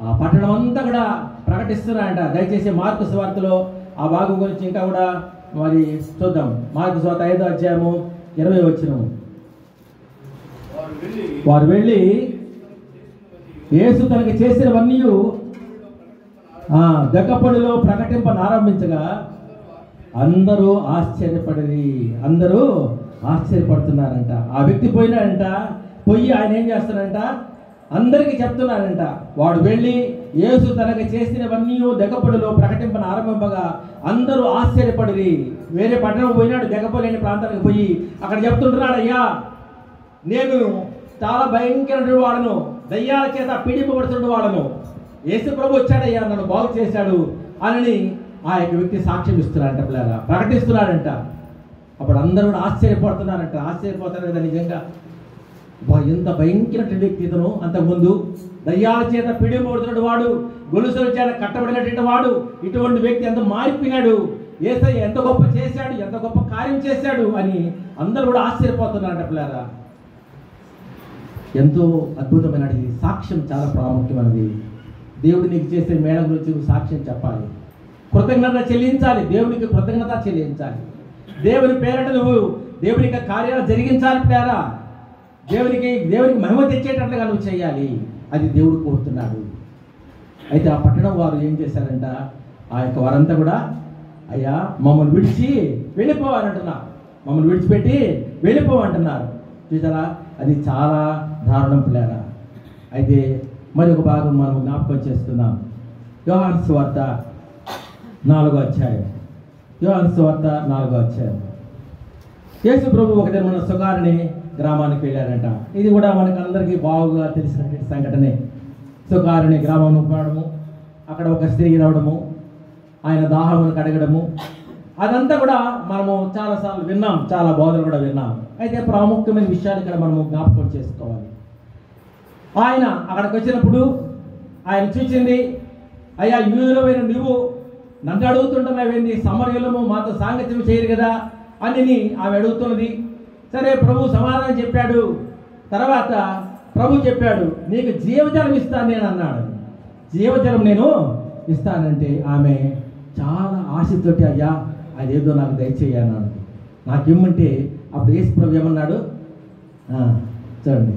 ఆ పట్టణం అంతా కూడా ప్రకటిస్తున్నాడంట. దయచేసి మార్కు సువార్తలో ఆ భాగం గురించి ఇంకా కూడా మరి చూద్దాం. మార్కు సువార్త 5వ అధ్యాయము 20వ వచనం. వారు వెళ్ళి యేసు తనకి చేసినవన్నీ దెక్కపొడిలో ప్రకటింపనారంభించగా అందరూ ఆశ్చర్యపడుతున్నారంట. ఆ వ్యక్తి పోయినాడంట, పోయి ఆయన ఏం చేస్తున్నాడంట, అందరికీ చెప్తున్నాడంట. వాడు వెళ్ళి యేసు తనకి చేసినవన్నీ దెక్కపొడిలో ప్రకటింపన ఆరంభింపగా అందరూ ఆశ్చర్యపడి, వేరే పట్టణం పోయినాడు, దెక్కపొలేని ప్రాంతానికి పోయి అక్కడ చెప్తుంటున్నాడు, అయ్యా నేను చాలా భయంకరమైన వాడను, దయ్యాల చేత పీడింపబడుతున్న వాడను, యేసు ప్రభు వచ్చాడయ్యా, నన్ను బాగు చేశాడు అని ఆ యొక్క వ్యక్తి సాక్ష్యం ఇస్తున్నాడంట, పిల్లరా ప్రకటిస్తున్నాడంట. అప్పుడు అందరూ కూడా ఆశ్చర్యపడుతున్నారంట. ఆశ్చర్యపోతారు కదా, నిజంగా ఎంత భయంకరమైన వ్యక్తి ఇతను. అంతకుముందు దయ్యాల చేత పీడింపబడుతున్న వాడు, గొలుసుల చేత కట్టబడినటువంటి వాడు, ఇటువంటి వ్యక్తి ఎంత మారిపోయినాడు, యేసయ్య ఎంత గొప్ప చేశాడు, ఎంత గొప్ప కార్యం చేశాడు అని అందరూ కూడా ఆశ్చర్యపోతున్నారంట. పిల్లరా ఎంతో అద్భుతమైనది. సాక్ష్యం చాలా ప్రాముఖ్యమైనది. దేవుడు నీకు చేసే మేళ గురించి సాక్ష్యం చెప్పాలి, కృతజ్ఞత చెల్లించాలి, దేవునికి కృతజ్ఞత చెల్లించాలి. దేవుని పేరట నువ్వు దేవునికి కార్యాలు జరిగించాలి పిల్లారా. దేవునికి మహిమ తెచ్చేటట్లుగా నువ్వు చేయాలి. అది దేవుడు కోరుతున్నాడు. అయితే ఆ పట్టణం వారు ఏం చేశారంట, ఆ యొక్క వారంతా కూడా అయ్యా మమ్మల్ని విడిచి వెళ్ళిపోవాలంటున్నారు, మమ్మల్ని విడిచిపెట్టి వెళ్ళిపోమంటున్నారు. చూసారా, అది చాలా దారుణం పిల్లారా. అయితే మరి ఒక భాగం మనం జ్ఞాపకం చేసుకుందాం. యోహాను సువార్త 4వ అధ్యాయం. యోహాను సువార్త 4వ అధ్యాయం. యేసు ప్రభు ఒక దిన సుకారిణి గ్రామానికి వెళ్ళారంట. ఇది కూడా మనకు అందరికీ బాగుగా తెలిసినటువంటి సంఘటనే. సుకారిణి గ్రామం పోవడము, అక్కడ ఒక స్త్రీ రావడము, ఆయన దాహమును కడగడము, అదంతా కూడా మనము చాలాసార్లు విన్నాం, చాలా బోధలు కూడా విన్నాం. అయితే ప్రాముఖ్యమైన విషయాలు ఇక్కడ మనము జ్ఞాపకం చేసుకోవాలి. ఆయన అక్కడికి వచ్చినప్పుడు ఆయన చూసింది, అయ్యా యూదులమైన నువ్వు నన్ను అడుగుతుంటున్నావేంది, సమరయులము మాతో సాంగత్యం చేయరు కదా అని ఆమె అడుగుతున్నది. సరే ప్రభు సమాధానం చెప్పాడు. తర్వాత ప్రభు చెప్పాడు, నీకు జీవజలం ఇస్తాను నేను అన్నాడు. జీవజలం నేను ఇస్తానంటే ఆమె చాలా ఆశతోటి, అయ్యా అదేదో నాకు దయచేయి అన్నాడు. నాకు ఇమ్మంటే అప్పుడు యేసు ప్రభు ఏమన్నాడు చూడండి,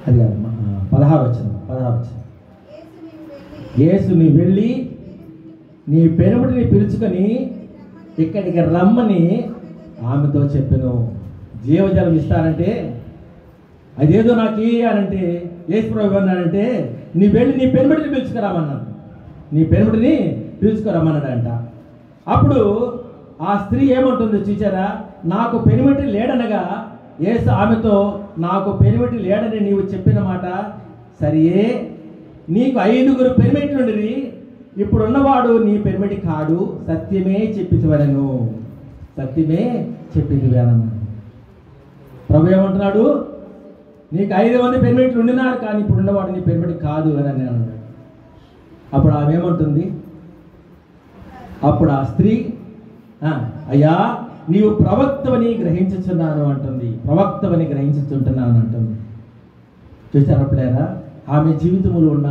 అది కాదు 16వ వచనం. యేసు నీ వెళ్ళి నీ పెనుబడిని పిలుచుకొని ఇక్కడికి రమ్మని ఆమెతో చెప్పాను. జీవజలం ఇస్తానంటే అదేదో నాకు అనంటే యేసు ప్రభు అన్నాడంటే నీ వెళ్ళి నీ పెనుబడిని పిలుచుకురామన్నాడు. నీ పెనిమిటిని పిలుచుకోరమ్మన్నాడంట. అప్పుడు ఆ స్త్రీ ఏమంటుంది చూచారా, నాకు పెనిమిటి లేడనగా యేసు ఆమెతో, నాకు పెనిమిటి లేడని నీవు చెప్పిన మాట సరియే, నీకు 5 పెనిమిట్లుండిరి, ఇప్పుడున్నవాడు నీ పెనిమిటి కాడు, సత్యమే చెప్పితివెనను, సత్యమే చెప్పితివెనను. ప్రభు ఏమంటున్నాడు, నీకు 5 మంది పెనిమిట్లు ఉండినారు, కానీ ఇప్పుడున్నవాడు నీ పెనిమిటి కాదు అని అన్నాడు. అప్పుడు ఆమె ఏమంటుంది, అప్పుడు ఆ స్త్రీ, అయ్యా నీవు ప్రవక్తవని గ్రహించుచున్నాను అంటుంది, ప్రవక్తవని గ్రహించుతుంటున్నాను అంటుంది. చూసారా పిల్లారా, ఆమె జీవితంలో ఉన్న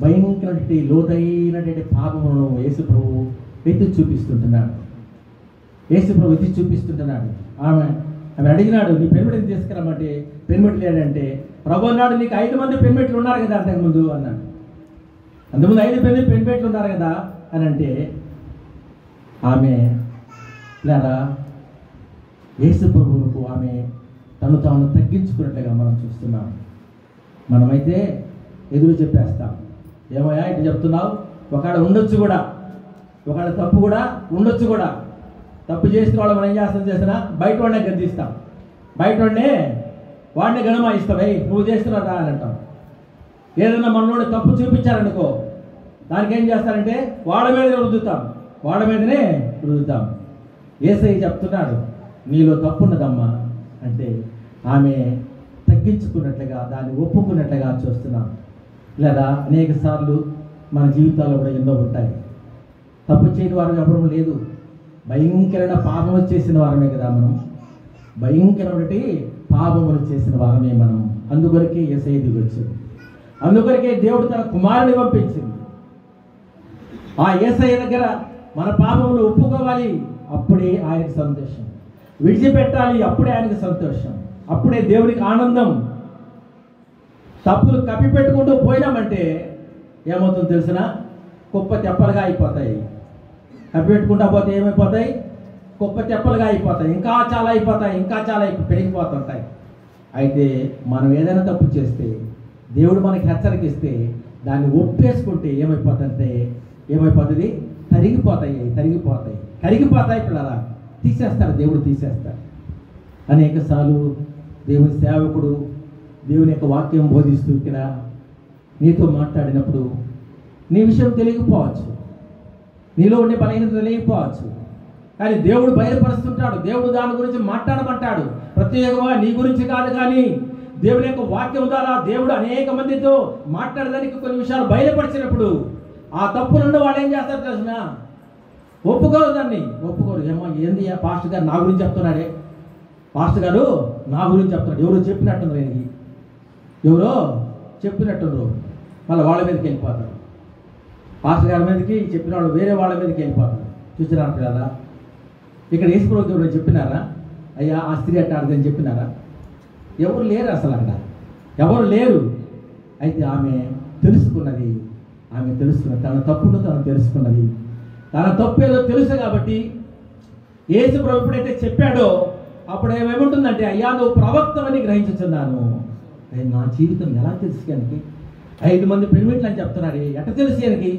భయంకరమైన లోతైనటువంటి పాపములను యేసుప్రభు ఎత్తి చూపిస్తుంటున్నాడు. యేసుప్రభు ఎత్తి చూపిస్తుంటున్నాడు. ఆమె అడిగినాడు, నీ పెనిమిటిని తీసుకురమ్మంటే పెనిమిటి లేడంటే, ప్రభు అన్నాడు, నీకు 5 మంది పెనిమిట్లు ఉన్నారు కదా అంతకుముందు అన్నాడు. అంతకుముందు 5 పెనిమిట్లు ఉన్నారు కదా అని అంటే, ఆమె లేదా యేసుప్రభువుకు ఆమె తను తాను తగ్గించుకున్నట్లుగా మనం చూస్తున్నాం. మనమైతే ఎదురు చెప్పేస్తాం, ఏమయ్యా ఇటు చెప్తున్నావు, ఒకవేళ ఉండొచ్చు కూడా, ఒకవేళ తప్పు కూడా ఉండొచ్చు కూడా. తప్పు చేసిన వాళ్ళు మనం ఏం చేసినా బయట వాడినే గద్దిస్తాం, బయట వాడిని గణమాయిస్తాం, నువ్వు చేస్తున్నారా అని అంటాం. ఏదైనా మనలోనే తప్పు చూపించారనుకో, దానికి ఏం చేస్తారంటే వాళ్ళ మీదనే రుద్దుతాం. యేసయ్య చెప్తున్నాడు, నీలో తప్పున్నదమ్మా అంటే ఆమె తగ్గించుకున్నట్లుగా, దాన్ని ఒప్పుకున్నట్లుగా చూస్తున్నాం. లేదా అనేక సార్లు మన జీవితాల్లో కూడా ఎన్నో ఉంటాయి. తప్పు చేయని వారం ఎవరూ లేదు, భయంకరమైన పాపము చేసిన వారమే కదా మనం, భయంకరమైన పాపములు చేసిన వారమే మనం. అందుకొరకే యేసయ్య దిగొచ్చు, అందుకొరకే దేవుడు తన కుమారుని పంపించింది. ఆ యేసయ్య దగ్గర మన పాపములు ఒప్పుకోవాలి, అప్పుడే ఆయనకు సంతోషం. విడిచిపెట్టాలి, అప్పుడే ఆయనకు సంతోషం, అప్పుడే దేవుడికి ఆనందం. తప్పులు కప్పిపెట్టుకుంటూ పోయినామంటే ఏమవుతుందో తెలిసిన, కుప్ప తెప్పలుగా అయిపోతాయి. కప్పిపెట్టుకుంటా పోతే ఏమైపోతాయి, కుప్ప తెప్పలుగా అయిపోతాయి, ఇంకా చాలా పెరిగిపోతుంటాయి. అయితే మనం ఏదైనా తప్పు చేస్తే, దేవుడు మనకి హెచ్చరిక ఇస్తే, దాన్ని ఒప్పేసుకుంటే ఏమైపోతుంది, కరిగిపోతాయి పిల్లరా, తీసేస్తాడు, దేవుడు తీసేస్తాడు. అనేక సార్లు దేవుని సేవకుడు దేవుని యొక్క వాక్యం బోధిస్తూ ఇక్కడ నీతో మాట్లాడినప్పుడు నీ విషయం తెలియకపోవచ్చు, నీలో ఉండే బలహీనత తెలియకపోవచ్చు, కానీ దేవుడు బయలుపరుస్తుంటాడు. దేవుడు దాని గురించి మాట్లాడమంటాడు. ప్రత్యేకంగా నీ గురించి కాదు, కానీ దేవుని యొక్క వాక్యం ద్వారా దేవుడు అనేక మందితో మాట్లాడడానికి కొన్ని విషయాలు బయలుపరిచినప్పుడు ఆ తప్పులున్న వాళ్ళు ఏం చేస్తారు తెలిసిన, ఒప్పుకోరు, దాన్ని ఒప్పుకోరు. ఏమో ఏంది పాస్టర్ గారు నా గురించి చెప్తున్నాడే, పాస్టర్ గారు నా గురించి చెప్తున్నాడు, ఎవరో చెప్పినట్టున్నారు, ఆయనకి ఎవరో చెప్పినట్టున్నారు, మళ్ళీ వాళ్ళ మీదకి వెళ్ళిపోతారు. పాస్టర్ గారి మీదకి చెప్పిన వాళ్ళు వేరే వాళ్ళ మీదకి వెళ్ళిపోతారు. చూసినారు కదా, ఇక్కడ యేసుప్రభుకి ఎవరు చెప్పినారా, అయ్యా ఆ స్త్రీ అట్టాడదని చెప్పినారా? ఎవరు లేరు, అసలు అక్కడ ఎవరు లేరు. అయితే ఆమె తెలుసుకున్నది, తన తప్పును తను తెలుసుకున్నది. తన తప్పు ఏదో తెలుసు కాబట్టి యేసుప్రభు ఎప్పుడైతే చెప్పాడో అప్పుడు ఏమేముంటుందంటే, అయ్యా నువ్వు ప్రవక్తవని గ్రహించుచున్నాను. నా జీవితం ఎలా తెలుసు ఆయనకి, 5 మంది పెనిమిట్లు అని చెప్తున్నాడు, ఎట్ట తెలుసు ఆయనకి?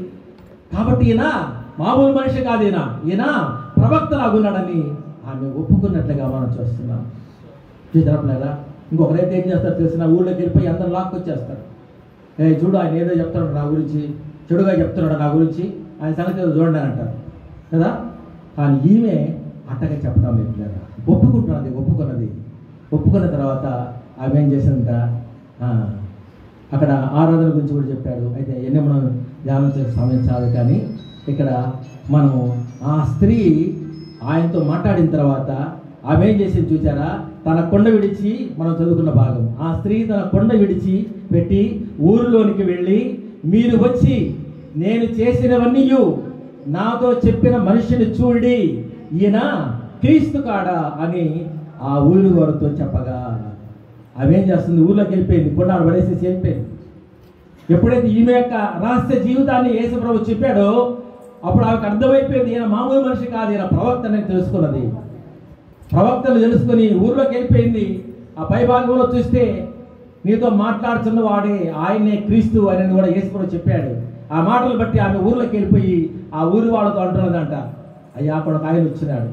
కాబట్టి ఈయన మామూలు మనిషి కాదు, ఈయన ప్రవక్త లాగున్నాడని ఆమె ఒప్పుకున్నట్లుగా మనం చూస్తున్నాం. చూసినట్లేదా, ఇంకొకరైతే ఏం చేస్తారు తెలిసిన, ఊళ్ళోకి వెళ్ళిపోయి అందరు లాక్కొచ్చేస్తారు. చూడు ఆయన ఏదో చెప్తున్నాడు నా గురించి, చెడుగా చెప్తున్నాడు నా గురించి, ఆయన సంగతి ఏదో చూడండి అని అంటారు కదా. కానీ ఈమె అట్టగా చెప్పడం లేదు, లేదా ఒప్పుకున్న తర్వాత ఆమె ఏం చేసిందంట, అక్కడ ఆరాధన గురించి కూడా చెప్పాడు. అయితే ఎన్ని మనం ధ్యానం చేసే సమయం చాలు, కానీ ఇక్కడ మనము ఆ స్త్రీ ఆయనతో మాట్లాడిన తర్వాత ఆమె ఏం చేసింది చూసారా, తన కొండ విడిచి, మనం చదువుకున్న భాగం, ఆ స్త్రీ తన కొండ విడిచి పెట్టి ఊరిలోనికి వెళ్ళి, మీరు వచ్చి నేను చేసినవన్నీ నాతో చెప్పిన మనిషిని చూడి, ఈయన క్రీస్తు కాడా అని ఆ ఊరి వారితో చెప్పగా ఆమె ఏం చేస్తుంది, ఊర్లోకి వెళ్ళిపోయింది, కొండను పడేసేసి వెళ్ళిపోయింది. ఎప్పుడైతే ఈమె యొక్క రహస్య జీవితాన్ని యేసుప్రభు చెప్పాడో అప్పుడు ఆమెకు అర్థమైపోయింది, ఈయన మామూలు మనిషి కాదు, ఈయన ప్రవక్త అని తెలుసుకున్నది. ప్రవక్తను తెలుసుకుని ఊర్లోకి వెళ్ళిపోయింది. ఆ పై భాగంలో చూస్తే నీతో మాట్లాడుతున్న వాడే ఆయనే క్రీస్తు అని కూడా యేసుప్రభు చెప్పాడు. ఆ మాటలు బట్టి ఆమె ఊర్లోకి వెళ్ళిపోయి ఆ ఊరి వాళ్ళతో అంటున్నదంట, అయ్యా అక్కడ ఒక ఆయన వచ్చినాడు,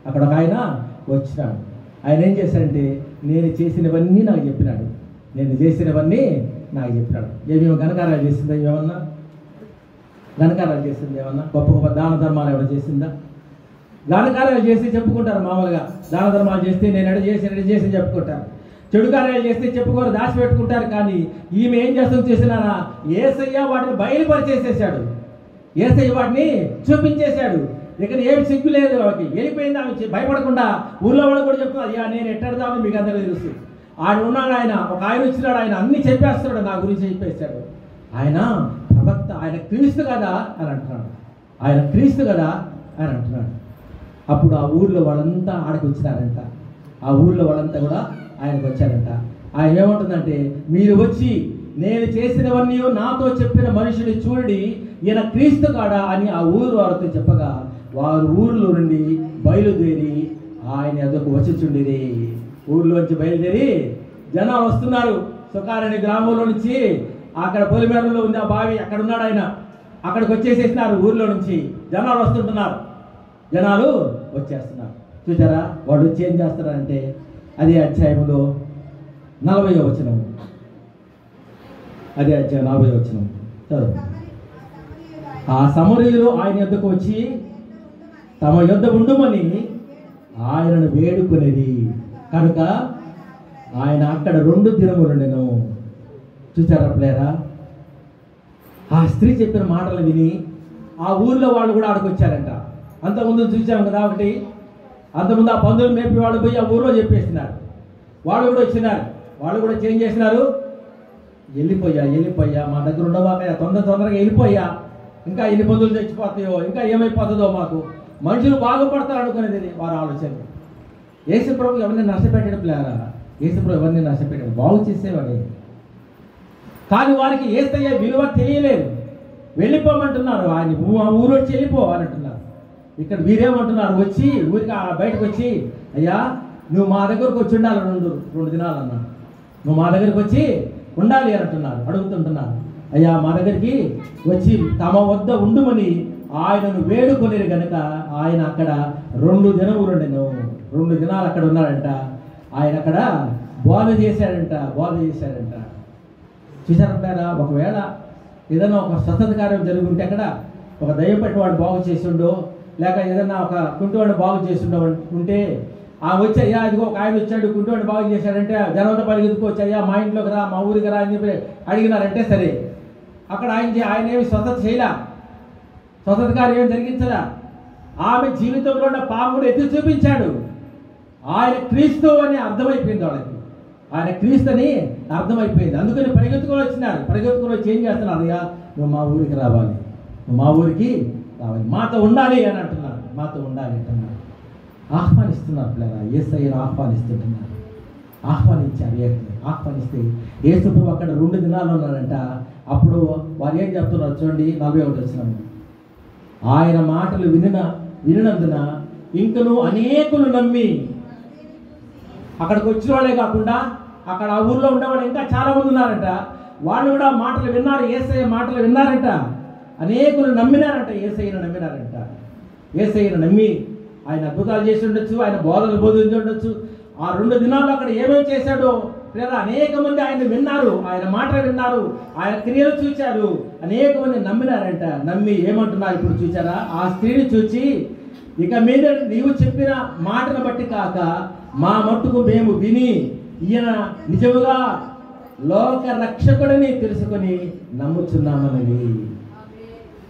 అక్కడ ఒక ఆయన వచ్చినాడు. ఆయన ఏం చేశాడంటే నేను చేసినవన్నీ నాకు చెప్పినాడు, నేను చేసినవన్నీ నాకు చెప్పినాడు. ఏమేమి ఘనకార్యాలు చేసిందా? ఏమన్నా ఘనకార్యాలు చేసింది? ఏమన్నా గొప్ప గొప్ప దాన ధర్మాలు ఏమైనా చేసిందా? ఘనకార్యాలు చేసి చెప్పుకుంటారు మామూలుగా. దాన ధర్మాలు చేస్తే నేను ఎడ చేసి చెప్పుకుంటారు. చెడు కార్యాలు చేస్తే చెప్పుకోరు, దాచిపెట్టుకుంటారు. కానీ ఈమె ఏం చేస్తుంది చేసినారా? యేసయ్య వాటిని బయలుపరిచేసేసాడు, యేసయ్య వాటిని చూపించేశాడు. ఇక్కడ ఏమి సిగ్గు లేదు వాళ్ళకి. వెళ్ళిపోయింది ఆమె భయపడకుండా. ఊళ్ళో వాళ్ళు కూడా చెప్తున్నారు, అయ్యా నేను ఎట్టడదామని మీకు అందరికీ తెలుసు. ఆయన ఉన్నాడు, ఆయన ఒక ఆయన వచ్చినాడు, ఆయన అన్ని చెప్పేస్తున్నాడు, నా గురించి చెప్పేశాడు. ఆయన ప్రవక్త, ఆయన క్రీస్తు కదా అని అంటున్నాడు, ఆయన క్రీస్తు కదా అని అంటున్నాడు. అప్పుడు ఆ ఊర్లో వాళ్ళంతా ఆడకి వచ్చినారంట, ఆ ఊర్లో వాళ్ళంతా కూడా ఆయనకు వచ్చారంట. ఆయన ఏమంటుందంటే, మీరు వచ్చి నేను చేసినవన్నీ నాతో చెప్పిన మనిషిని చూడండి, ఈయన క్రీస్తు కాడా అని ఆ ఊరు వారితో చెప్పగా వారు ఊర్లో నుండి బయలుదేరి ఆయన ఎదుకు వచ్చిచుండిరి. ఊర్లోంచి బయలుదేరి జనాలు వస్తున్నారు. సుకారణి గ్రామంలో నుంచి అక్కడ పొలిమేరలో ఉంది ఆ బావి, అక్కడ ఉన్నాడు ఆయన. అక్కడికి వచ్చేసేసినారు. ఊర్లో నుంచి జనాలు వస్తుంటున్నారు, జనాలు వచ్చేస్తున్నారు. చూసారా వాడు వచ్చి ఏం చేస్తారంటే, అదే అధ్యాయంలో 40వ వచనం, అదే అధ్యాయం 40వ వచనం చదువు. ఆ సమరయులు ఆయన యొద్దకు వచ్చి తమ యొద్ద ఉండుమని ఆయనను వేడుకునేది కనుక ఆయన అక్కడ 2 దినములుండెను. చూసారా ప్లేరా? ఆ స్త్రీ చెప్పిన మాటలు విని ఆ ఊర్లో వాళ్ళు కూడా ఆడికి వచ్చారంట. అంతకుముందు చూసాము కదా ఒకటి, అంతకుముందు ఆ పందులు మేపి వాళ్ళు పోయి ఆ ఊర్లో చెప్పేస్తున్నారు. వాళ్ళు కూడా వచ్చినారు. వాళ్ళు కూడా చేంజ్ చేసినారు. వెళ్ళిపోయా మా దగ్గర ఉండవాక తొందరగా వెళ్ళిపోయా, ఇంకా ఎన్ని పందులు చచ్చిపోతాయో, ఇంకా ఏమైపోతుందో, మాకు మనుషులు బాగుపడతారు అనుకునేది వారి ఆలోచన. యేసుప్రభు ఎవరిని నష్టపెట్టడం లేరా? యేసుప్రభు ఎవరిని నష్టపెట్టాడు, బాగు చేసేవాడే. కానీ వారికి యేసయ్య విలువ తెలియలేదు. వెళ్ళిపోమంటున్నారు, ఆయన ఊరు వచ్చి వెళ్ళిపో అని అంటున్నారు. ఇక్కడ వీరేమంటున్నారు, వచ్చి ఊరికి బయటకు వచ్చి, అయ్యా నువ్వు మా దగ్గరకు వచ్చి ఉండాలి 2 దినాలు అన్నా, నువ్వు మా దగ్గరకు వచ్చి ఉండాలి అని అంటున్నారు, అడుగుతుంటున్నారు. అయ్యా మా దగ్గరికి వచ్చి తమ వద్ద ఉండుమని ఆయనను వేడుకొనేరు కనుక ఆయన అక్కడ 2 దినములుండెను. 2 దినాలు అక్కడ ఉన్నాడంట. ఆయన అక్కడ బోధ చేశాడంట. చూసారంటారా? ఒకవేళ ఏదైనా ఒక స్వస్థత కార్యం జరుగుంటే అక్కడ ఒక దయ్యపట్టి వాడు బాగు చేసిండో, లేక ఏదైనా ఒక కుంటివాడిని బాగు చేసిండో ఉంటే ఆ వచ్చి, అయ్యా ఇదిగో ఒక ఆయన వచ్చాడు కుంటివాడిని బాగు చేశాడంటే జనంతో పరిగెత్తుకోవచ్చు, అయ్యా మా ఇంట్లోకి రా, మా ఊరికి రా అని చెప్పి అడిగినారంటే సరే. అక్కడ ఆయన ఏమి స్వస్థత చేయలా, స్వస్థత కార్యం ఏమి జరిగించదా. ఆమె జీవితంలో ఉన్న పాపమును ఎత్తి చూపించాడు. ఆయన క్రీస్తు అని అర్థమైపోయింది వాళ్ళకి, ఆయన క్రీస్తు అని అర్థమైపోయింది. అందుకని పరిగెత్తుకొని వచ్చినారు. పరిగెత్తుకొని వచ్చి ఏం చేస్తున్నారు? అయ్యా నువ్వు మా ఊరికి రావాలి, నువ్వు మా ఊరికి రావాలి, మాతో ఉండాలి అని అంటున్నారు. మాతో ఉండాలి అంటున్నారు. ఆహ్వానిస్తున్నారు పిల్లరా, యేసయ్యను ఆహ్వానిస్తుంటున్నారు. ఆహ్వానిస్తే యేసుప్రభు అక్కడ 2 దినాలు ఉన్నాడంట. అప్పుడు వారు ఏం చెప్తున్నారు చూడండి, 41 వచనం. ఆయన మాటలు వినినందున ఇంకను అనేకులు నమ్మి, అక్కడికి వచ్చిన వాళ్ళే కాకుండా అక్కడ ఆ ఊర్లో ఉండేవాళ్ళు ఇంకా చాలా మంది ఉన్నారంట. వాళ్ళు కూడా మాటలు విన్నారు, యేసయ్య మాటలు విన్నారంట. అనేకులు నమ్మినారంట, యేసయ్యను నమ్మినారంట. యేసయ్యను నమ్మి ఆయన అద్భుతాలు చేసి ఉండొచ్చు, ఆయన బోధనలు బోధించి ఉండొచ్చు. ఆ 2 దినాల్లో అక్కడ ఏమేమి చేశాడో లేదా అనేక మంది ఆయన విన్నారు, ఆయన మాటలు విన్నారు, ఆయన క్రియలు చూశారు. అనేక మంది నమ్మినారంట. నమ్మి ఏమంటున్నారు ఇప్పుడు చూసారా? ఆ స్త్రీని చూచి, ఇక మీద నీవు చెప్పిన మాటను బట్టి కాక మా మట్టుకు మేము విని ఈయన నిజముగా లోక రక్షకుడిని తెలుసుకొని నమ్ముచున్నామని.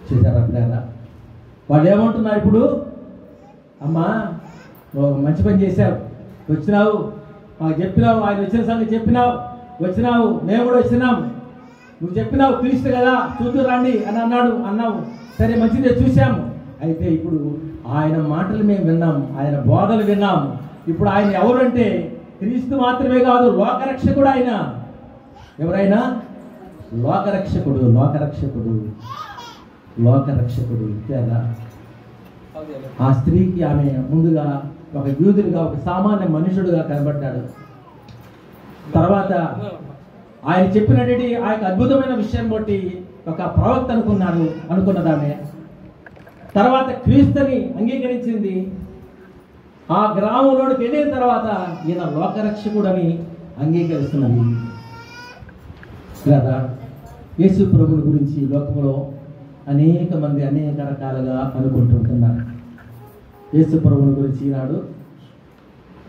చూసారా పిల్లరా? వాళ్ళు ఏమంటున్నారు ఇప్పుడు? అమ్మా నువ్వు మంచి పని చేశావు, వచ్చినావు, మాకు చెప్పినావు, ఆయన వచ్చిన సంగతి చెప్పినావు, వచ్చినావు, మేము కూడా వచ్చినాం, నువ్వు చెప్పినావు క్రీస్తు కదా, చూద్దు రండి అని అన్నావు. సరే మంచిదే, చూసాము. అయితే ఇప్పుడు ఆయన మాటలు మేము విన్నాం, ఆయన బోధలు విన్నాం. ఇప్పుడు ఆయన ఎవరంటే క్రీస్తు మాత్రమే కాదు, లోకరక్షకుడు. ఆయన ఎవరైనా లోకరక్షకుడు. కదా ఆ స్త్రీకి ఆమె ముందుగా ఒక యూదుడిగా, ఒక సామాన్య మనుషుడుగా కనబడ్డాడు. తర్వాత ఆయన చెప్పినటువంటి ఆ యొక్క అద్భుతమైన విషయం బట్టి ఒక ప్రవక్త అనుకున్నదామె తర్వాత క్రీస్తుని అంగీకరించింది. ఆ గ్రామంలోకి వెళ్ళిన తర్వాత ఈయన లోకరక్షకుడని అంగీకరిస్తున్నది కదా. యేసు ప్రభుని గురించి లోకంలో అనేక మంది అనేక రకాలుగా అనుకుంటుంటున్నారు. యేసు ప్రభుని గురించి ఈనాడు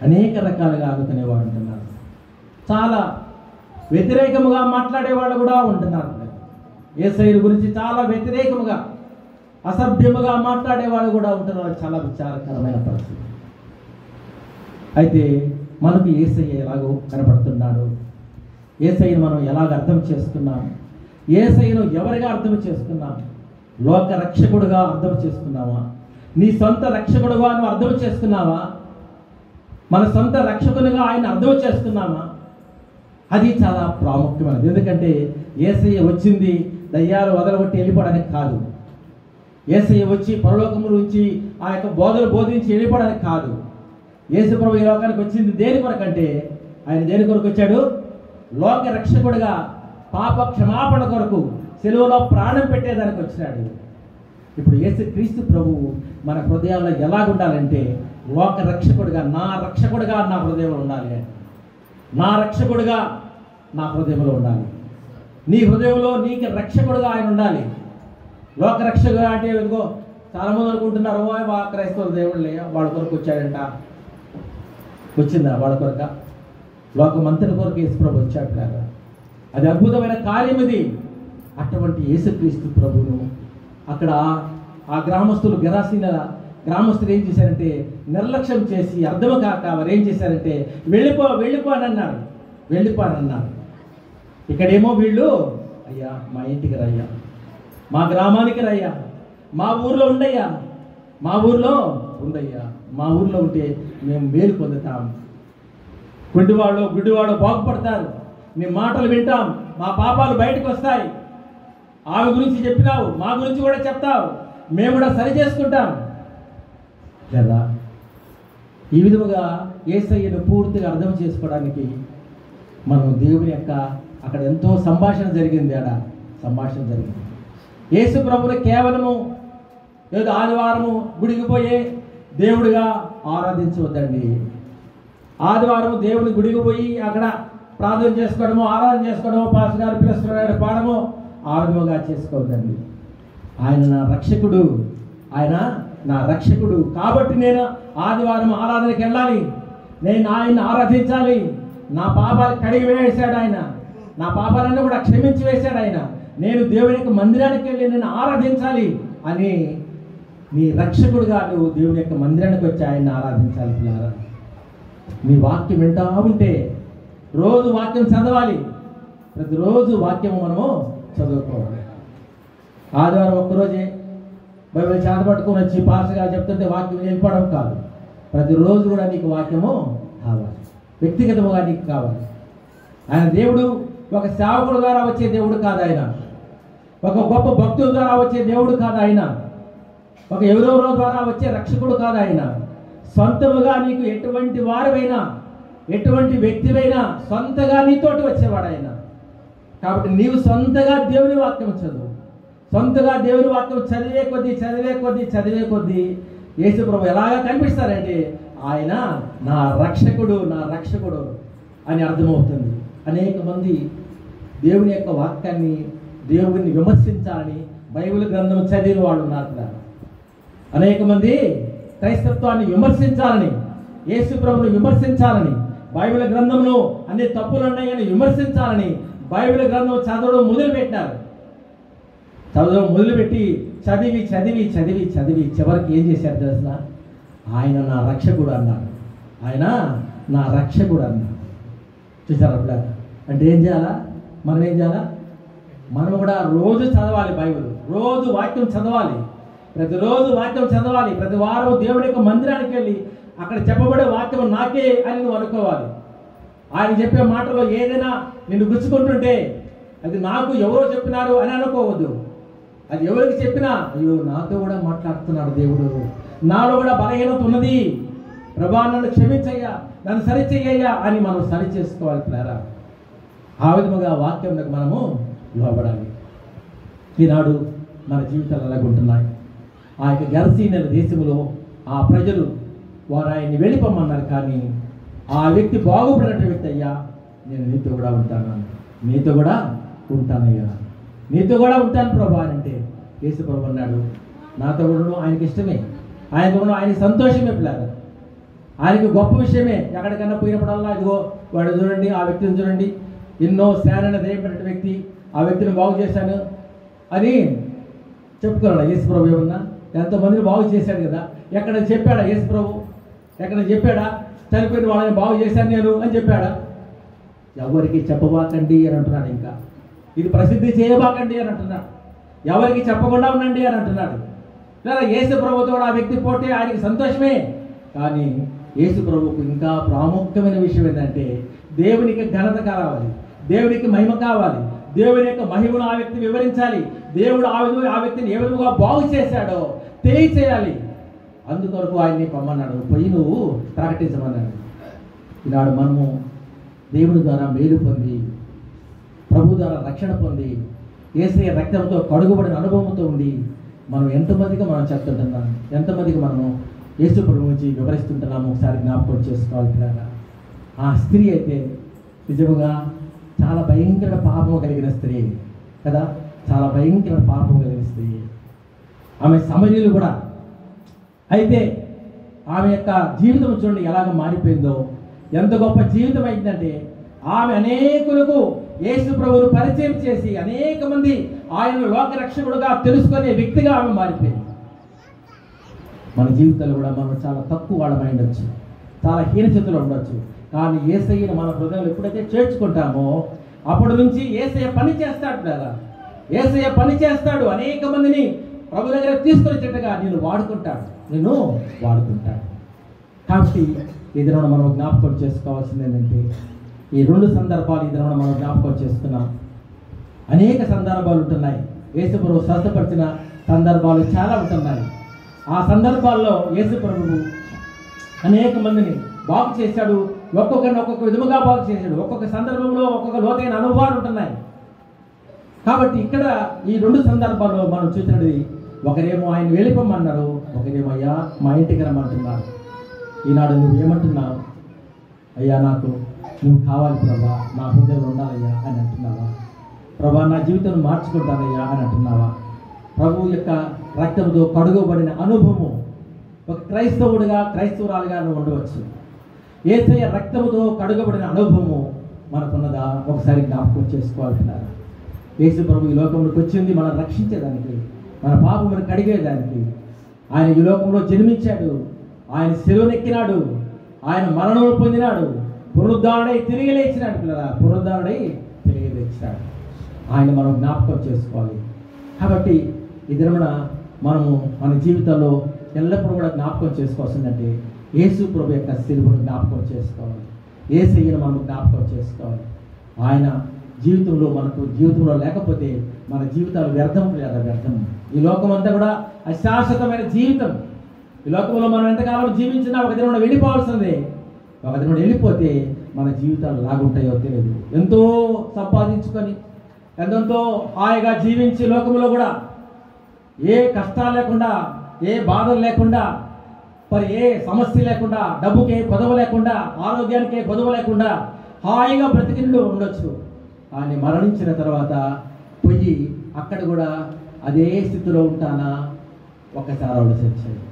అనేక రకాలుగా అనుకునేవాడు ఉంటున్నారు. చాలా వ్యతిరేకముగా మాట్లాడేవాళ్ళు కూడా ఉంటున్నారు. యేసయ్య గురించి చాలా వ్యతిరేకముగా అసభ్యముగా మాట్లాడేవాళ్ళు కూడా ఉంటున్నారు. చాలా విచారకరమైన పరిస్థితి. అయితే మనకు యేసయ్య ఎలాగో కనపడుతున్నాడు, యేసయ్యను మనం ఎలాగ అర్థం చేసుకున్నాం, యేసయ్యను ఎవరిగా అర్థం చేసుకున్నాం? లోక రక్షకుడుగా అర్థం చేసుకున్నావా? నీ సొంత రక్షకుడుగా నువ్వు అర్థం చేసుకున్నావా? మన సొంత రక్షకునిగా ఆయన అర్థం చేసుకున్నామా? అది చాలా ప్రాముఖ్యమైనది. ఎందుకంటే యేసయ్య వచ్చింది దయ్యాలు వదలగొట్టి వెళ్ళిపోవడానికి కాదు. యేసయ్య వచ్చి పరలోకము నుంచి ఆ యొక్క బోధలు బోధించి వెళ్ళిపోవడానికి కాదు. యేసు ప్రభు ఈ లోకానికి వచ్చింది దేని కొరకంటే, ఆయన దేని కొరకు వచ్చాడు? లోక రక్షకుడుగా పాప క్షమాపణ కొరకు సెలవులో ప్రాణం పెట్టేదానికి వచ్చినాడు. ఇప్పుడు యేసు క్రీస్తు ప్రభువు మన హృదయాల్లో ఎలాగుండాలంటే లోక రక్షకుడుగా, నా రక్షకుడుగా నా హృదయంలో ఉండాలి. నా రక్షకుడుగా నా హృదయంలో ఉండాలి. నీ హృదయంలో నీకు రక్షకుడుగా ఆయన ఉండాలి. లోక రక్షకుడు అంటే ఇదిగో చాలామంది అనుకుంటున్నారు, క్రైస్తవ దేవుళ్ళే వాళ్ళ కొరకు వచ్చాడంట. వచ్చిందా వాళ్ళ కొరక? లోకమంతటి కొరకు యేసు ప్రభు వచ్చాడు కదా. అది అద్భుతమైన కార్యం ఇది. అటువంటి యేసుక్రీస్తు ప్రభువును అక్కడ ఆ గ్రామస్తులు గ్రామస్తులు ఏం చేశారంటే నిర్లక్ష్యం చేసి అర్థం కాక వారు ఏం చేశారంటే వెళ్ళిపో అని అన్నారు. ఇక్కడేమో వీళ్ళు, అయ్యా మా ఇంటికి రయ్యా, మా గ్రామానికి రయ్యా, మా ఊర్లో ఉండయ్యా, మా ఊర్లో ఉంటే మేము మేలు పొందుతాం, గుడ్డివాడు బాగుపడతారు, నీ మాటలు వింటాం, మా పాపాలు బయటకు వస్తాయి, ఆమె గురించి చెప్పినావు మా గురించి కూడా చెప్తావు, మేము కూడా సరి చేసుకుంటాం కదా. ఈ విధముగా యేసయ్యను పూర్తిగా అర్థం చేసుకోవడానికి మనం దేవుని యొక్క అక్కడ ఎంతో సంభాషణ జరిగింది. యేసు ప్రభుని కేవలము ఏదో ఆదివారము గుడికి పోయే దేవుడిగా ఆరాధించవద్దండి. ఆదివారం దేవుని గుడికి పోయి అక్కడ ప్రార్థన చేసుకోవడము, ఆరాధన చేసుకోవడము, పాస్టర్ గారు పిలుస్తున్నాడు పాడము ఆ విధముగా చేసుకోవద్దండి. ఆయన నా రక్షకుడు కాబట్టి నేను ఆదివారం ఆరాధనకి వెళ్ళాలి, నేను ఆయన్ని ఆరాధించాలి, నా పాపాలు కడిగి వేసాడు ఆయన, నా పాపాలన్నీ కూడా క్షమించి వేశాడు ఆయన, నేను దేవుని యొక్క మందిరానికి వెళ్ళి నేను ఆరాధించాలి అని నీ రక్షకుడుగా నువ్వు దేవుని యొక్క మందిరానికి వచ్చి ఆయన్ని ఆరాధించాలి. పిల్లారా, నీ వాక్యం వింటా ఉంటే రోజు వాక్యం చదవాలి, ప్రతిరోజు వాక్యము మనము చదువుకోవాలి. ఆదివారం ఒక్కరోజే బైబిల్ చేతపట్టుకొని వచ్చి పాస్టర్ గారు చెప్తుంటే వాక్యం వెళ్ళిపోవడం కాదు. ప్రతిరోజు కూడా నీకు వాక్యము కావాలి, వ్యక్తిగతముగా నీకు కావాలి. ఆయన దేవుడు ఒక సేవకుడు ద్వారా వచ్చే దేవుడు కాదు, ఆయన ఒక గొప్ప భక్తుల ద్వారా వచ్చే దేవుడు కాదు, ఆయన ఒక ఎవరెవరో ద్వారా వచ్చే రక్షకుడు కాదు. ఆయన సొంతముగా నీకు ఎటువంటి వారివైనా ఎటువంటి వ్యక్తివైనా సొంతగా నీతోటి వచ్చేవాడు ఆయన. కాబట్టి నీవు సొంతగా దేవుని వాక్యం చదువు, సొంతగా దేవుని వాక్యం చదివే కొద్దీ యేసు ప్రభు ఎలాగా కనిపిస్తారంటే ఆయన నా రక్షకుడు అని అర్థమవుతుంది. అనేక మంది దేవుని యొక్క వాక్యాన్ని దేవుని విమర్శించాలని బైబిల్ గ్రంథం చదివిన వాళ్ళు ఉన్నారు కదా. అనేక మంది క్రైస్తత్వాన్ని విమర్శించాలని, యేసు ప్రభుని విమర్శించాలని, బైబిల్ గ్రంథంలో అన్ని తప్పులు ఉన్నాయని విమర్శించాలని బైబిల్ గ్రంథం చదవడం మొదలుపెట్టి చదివి చివరికి ఏం చేశారు తెలుసిన? ఆయన నా రక్షకుడు అన్నారు. చూసారు అప్పుడు? అంటే ఏం చేయాలా? మనం కూడా రోజు చదవాలి బైబిల్, రోజు వాక్యం చదవాలి, ప్రతిరోజు వాక్యం చదవాలి. ప్రతి వారం దేవుడి యొక్క మందిరానికి వెళ్ళి అక్కడ చెప్పబడే వాక్యం నాకే అని నువ్వు అనుకోవాలి. ఆయన చెప్పే మాటలో ఏదైనా నిన్ను గుచ్చుకుంటుంటే అది నాకు ఎవరో చెప్పినారు అని అనుకోవద్దు. అది ఎవరికి చెప్పినా అయ్యో నాతో కూడా మాట్లాడుతున్నాడు దేవుడు, నాలో కూడా బలహీనత ఉన్నది, ప్రభా నన్ను క్షమించయ్యా, నన్ను సరిచెయ్యయ్యా అని మనం సరి చేసుకోవాలి. ప్రేరా ఆ విధముగా వాక్యంలోకి మనము లోబడాలి. ఈనాడు మన జీవితాలు అలాగుంటున్నాయి. ఆ యొక్క గెరసీనీల దేశంలో ఆ ప్రజలు వారు ఆయన్ని వెళ్ళిపోమన్నారు, కానీ ఆ వ్యక్తి బాగుపడినట్టు వ్యక్తి, అయ్యా నేను నీతో కూడా ఉంటాను, నీతో కూడా ఉంటానయ్యా, నీతో కూడా ఉంటాను ప్రభు అని అంటే యేసు ప్రభు అన్నాడు, నాతో కూడా ఆయనకి ఇష్టమే, ఆయనతో కూడా ఆయనకి సంతోషమే పిల్లలు, ఆయనకి గొప్ప విషయమే. ఎక్కడికన్నా పోయినప్పుడల్లా ఇదిగో వాడు చూడండి, ఆ వ్యక్తిని చూడండి, ఎన్నో సేనని దయపడిన వ్యక్తి, ఆ వ్యక్తిని బాగు చేశాను అని చెప్పుకోవాలా. యేసు ప్రభు ఏమన్నా ఎంతమందిని బాగు చేశాడు కదా, ఎక్కడ చెప్పాడా యేసు ప్రభు? ఎక్కడ చెప్పాడా చనిపోయిన వాళ్ళని బాగు చేశాను నేను అని చెప్పాడా? ఎవరికి చెప్పబాకండి అని అంటున్నాడు. ఇంకా ఇది ప్రసిద్ధి చేయబాకండి అని అంటున్నాడు. ఎవరికి చెప్పకుండా ఉండండి అని అంటున్నాడు. లేదా యేసు ప్రభుతో ఆ వ్యక్తి పోతే ఆయనకి సంతోషమే, కానీ యేసు ప్రభుకు ఇంకా ప్రాముఖ్యమైన విషయం ఏంటంటే దేవునికి ఘనత కావాలి, దేవునికి మహిమ కావాలి, దేవుని యొక్క మహిమను ఆ వ్యక్తి వివరించాలి, దేవుడు ఆ వ్యక్తిని ఏ విధంగా బాగు చేశాడో తెలియచేయాలి. అందుకొరకు ఆయన్ని పొమ్మన్నాడు, పోయి నువ్వు ప్రకటించమన్నాడు. ఈనాడు మనము దేవుని ద్వారా మేలు పొంది, ప్రభు ద్వారా రక్షణ పొంది, యేసయ్య రక్తంతో కడుగుబడిన అనుభవంతో ఉండి మనం ఎంతమందికి మనం చెప్తుంటున్నాం, ఎంతమందికి మనము యేసు ప్రభు గురించి వివరిస్తుంటున్నాము ఒకసారి జ్ఞాపకం చేసుకోవాలి పిల్లగా. ఆ స్త్రీ అయితే నిజముగా చాలా భయంకర పాపము కలిగిన స్త్రీ కదా, చాలా భయంకర పాపము కలిగిన స్త్రీ. ఆమె సమరీలు కూడా. అయితే ఆమె యొక్క జీవితం చూడండి ఎలాగ మారిపోయిందో, ఎంత గొప్ప జీవితం అయిందంటే ఆమె అనేకులకు యేసు ప్రభువును పరిచయం చేసి అనేక మంది ఆయన లోక రక్షకుడుగా తెలుసుకునే వ్యక్తిగా ఆమె మారిపోయింది. మన జీవితాలు కూడా మనం చాలా తక్కువ వాళ్ళమై ఉండొచ్చు, చాలా హీనస్థితిలో ఉండొచ్చు, కానీ యేసయ్యను మన హృదయంలో ఎప్పుడైతే చేర్చుకుంటామో అప్పటి నుంచి యేసయ్య పని చేస్తాడు కదా, యేసయ్య పని చేస్తాడు. అనేక మందిని ప్రభు దగ్గర తీసుకొచ్చేట్టుగా నేను వాడుకుంటాడు. కాబట్టి ఈ దినం మనం జ్ఞాపకం చేసుకోవాల్సింది ఏంటంటే ఈ రెండు సందర్భాలు ఈ దినం మనం జ్ఞాపకం చేసుకున్నాం. అనేక సందర్భాలు ఉంటున్నాయి, యేసు ప్రభు స్వస్థపరిచిన సందర్భాలు చాలా ఉంటున్నాయి. ఆ సందర్భాల్లో యేసు ప్రభువు అనేక మందిని బాగు చేశాడు, ఒక్కొక్కరిని ఒక్కొక్క విధముగా బాగు చేశాడు, ఒక్కొక్క సందర్భంలో ఒక్కొక్క లోతైన అనుభవాలు ఉంటున్నాయి. కాబట్టి ఇక్కడ ఈ రెండు సందర్భాల్లో మనం చూసినది, ఒకరేమో ఆయన వెళ్ళిపోమన్నారు, ఒకరేమో అయ్యా మా ఇంటికి రమ్మంటున్నారు. ఈనాడు నువ్వు ఏమంటున్నావు? అయ్యా నాకు నువ్వు కావాలి ప్రభా, నా హృదయం ఉండాలయ్యా అని అంటున్నావా? ప్రభా నా జీవితం మార్చుకుంటానయ్యా అని అంటున్నావా? ప్రభు యొక్క రక్తంతో కడుగబడిన అనుభవం ఒక క్రైస్తవుడిగా క్రైస్తవురాలుగా నువ్వు ఉండవచ్చు. యేసయ్య రక్తముతో కడుగబడిన అనుభవము మనకున్నదా? ఒకసారి జ్ఞాపకం చేసుకోవాలంటున్నారు. యేసు ప్రభు ఈ లోకంలోకి వచ్చింది మనం రక్షించేదానికి, మన పాపమును కడిగేదానికి. ఆయన ఈ లోకంలో జన్మించాడు, ఆయన శిలువనెక్కినాడు, ఆయన మరణం పొందినాడు, పునరుద్ధరణై తిరిగి లేచినాడు పిల్లరా, పునరుద్ధరణై తిరిగి లేచినాడు. ఆయన మనం జ్ఞాపకం చేసుకోవాలి. కాబట్టి ఈ దినమున మనము మన జీవితంలో ఎల్లప్పుడూ కూడా జ్ఞాపకం చేసుకోవాల్సిందంటే యేసు ప్రభు యొక్క శిలువను జ్ఞాపకం చేసుకోవాలి, యేసయ్యను మనం జ్ఞాపకం చేసుకోవాలి. ఆయన జీవితంలో లేకపోతే మన జీవితాలు వ్యర్థం లేదా వ్యర్థం. ఈ లోకం అంతా కూడా అశాశ్వతమైన జీవితం. ఈ లోకంలో మనం ఎంతకాలం జీవించినా ఒక దినం వెళ్ళిపోవాల్సిందే. ఒక దినం వెళ్ళిపోతే మన జీవితాలు లాగుంటాయో తెలియదు. ఎంతో సంపాదించుకొని ఎంతో హాయిగా జీవించి లోకంలో కూడా ఏ కష్టాలు లేకుండా, ఏ బాధలు లేకుండా, మరి ఏ సమస్య లేకుండా, డబ్బుకి ఏ కొదవ లేకుండా, ఆరోగ్యానికి ఏ కొదవ లేకుండా హాయిగా బ్రతికిండు ఉండొచ్చు. కానీ మరణించిన తర్వాత పోయి అక్కడ కూడా అదే స్థితిలో ఉంటానా? ఒక్కసారి ఆలోచించండి.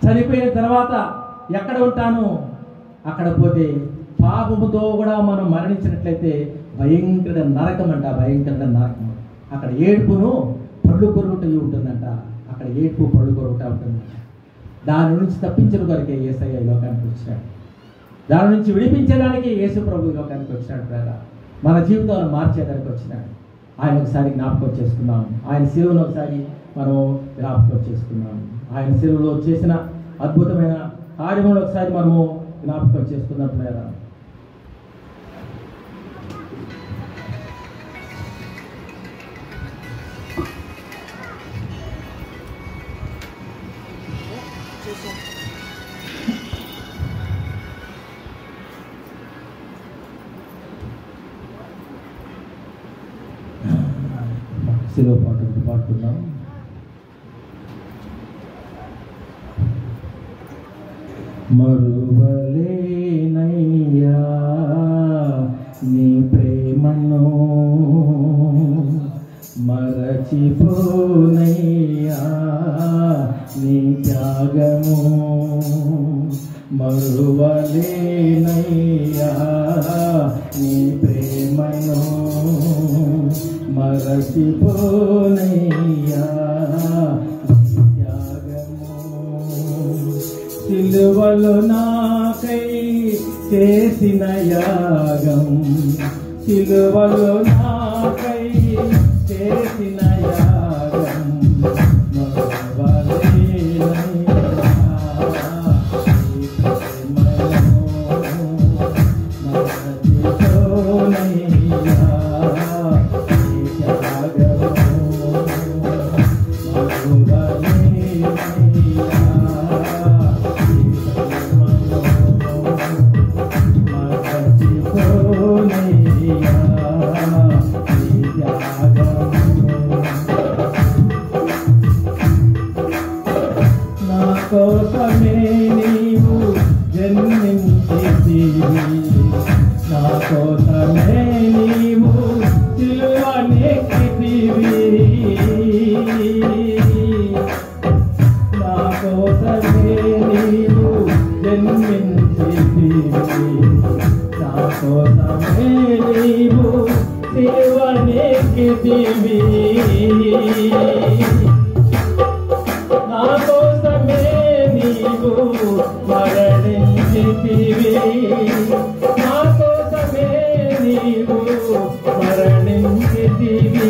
చనిపోయిన తర్వాత ఎక్కడ ఉంటాను? అక్కడ పోతే పాపముతో కూడా మనం మరణించినట్లయితే భయంకర నరకం అంట, భయంకర నరకం. అక్కడ ఏడుపును పళ్ళు కొరుట ఉంటుందంట, అక్కడ ఏడుపు పళ్ళు కొరుట ఉంటుందంట. దాని నుంచి తప్పించిన కొరకే యేసయ్య ఈ లోకానికి వచ్చాడు, దాని నుంచి విడిపించడానికి యేసు ప్రభు ఈ లోకానికి వచ్చినాడు కదా, మన జీవితాలను మార్చేదానికి వచ్చినాడు. ఆయన ఒకసారి జ్ఞాపకం చేసుకున్నాము, ఆయన శిలువను ఒకసారి మనం జ్ఞాపకం చేసుకున్నాము, ఆయన శిలువలో చేసిన అద్భుతమైన కార్యములు ఒకసారి మనము జ్ఞాపకం చేసుకున్నప్పుడు లేదా. శిలువ పాట పాడుకుందాం. మరువలేనయ్యా నీ ప్రేమను, మరచిపోనయ్యా నీ త్యాగము. మరువలేనయ్యా నీ ప్రేమను, మరచిపోనయ్యా నీ త్యాగము. సిలువలో నాకై చేసిన యాగం, సిలువలో నాకై చేసిన యాగం. కోసమే నీవు జన్మించితివి, నా కోసమే నీవు సిలువనెక్కితివి, నా కోసమే నీవు జన్మించితివి, నా కోసమే నీవు సిలువనెక్కితివి, నా కోసమే నీవు మరణించితివి, నా కోసమే నీవు మరణించితివి,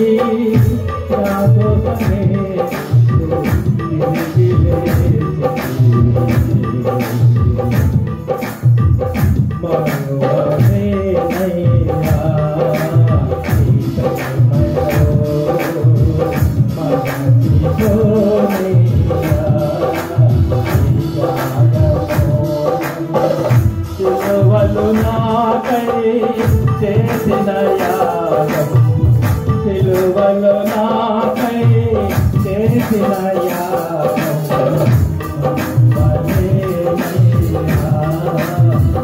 నా కోసమే తిరిగి లేచితివి. మరువలేనయ్యా నీ ప్రేమలో, మరచిపోనయ్యా సిలువలో నాకై చేసిన యాగం, సిలువలో నాకై చేసిన యాగం. మరువలేనయ్యా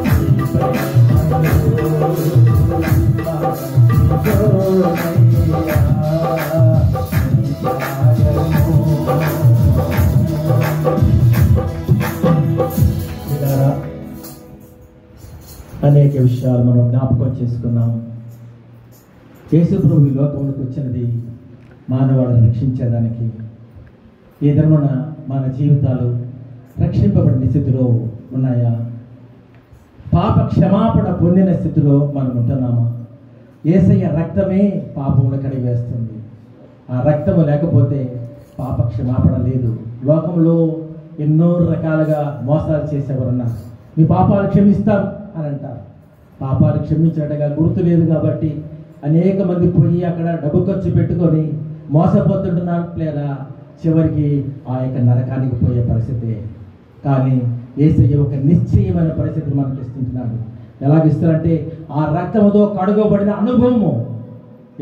నీ ప్రేమలో, మరచిపోనయ్యా నీ త్యాగము. అనేక విషయాలు మనం జ్ఞాపకం చేసుకున్నాం. యేసు ప్రభు ఈ లోకంలోకి వచ్చినది మానవాళిని రక్షించడానికి. ఈ దినమున మన జీవితాలు రక్షింపబడిన స్థితిలో ఉన్నాయా? పాప క్షమాపణ పొందిన స్థితిలో మనం ఉంటున్నామా? యేసయ్య రక్తమే పాపమును కడిగివేస్తుంది. ఆ రక్తము లేకపోతే పాప క్షమాపణ లేదు. లోకంలో ఎన్నో రకాలుగా మోసాలు చేసేవారన్నారు. మీ పాపాలు క్షమిస్తాం అని అంటారు. పాపాలు క్షమించినట్టుగా గుర్తు లేదు కాబట్టి అనేక మంది పోయి అక్కడ డబ్బు ఖర్చు పెట్టుకొని మోసపోతుంటున్నారు. లేదా చివరికి ఆ యొక్క నరకానికి పోయే పరిస్థితి. కానీ యేసయ్య ఒక నిశ్చయమైన పరిస్థితిని మనకి ఇస్తుంటున్నాడు. ఎలాగిస్తారంటే ఆ రక్తముతో కడుగబడిన అనుభవము.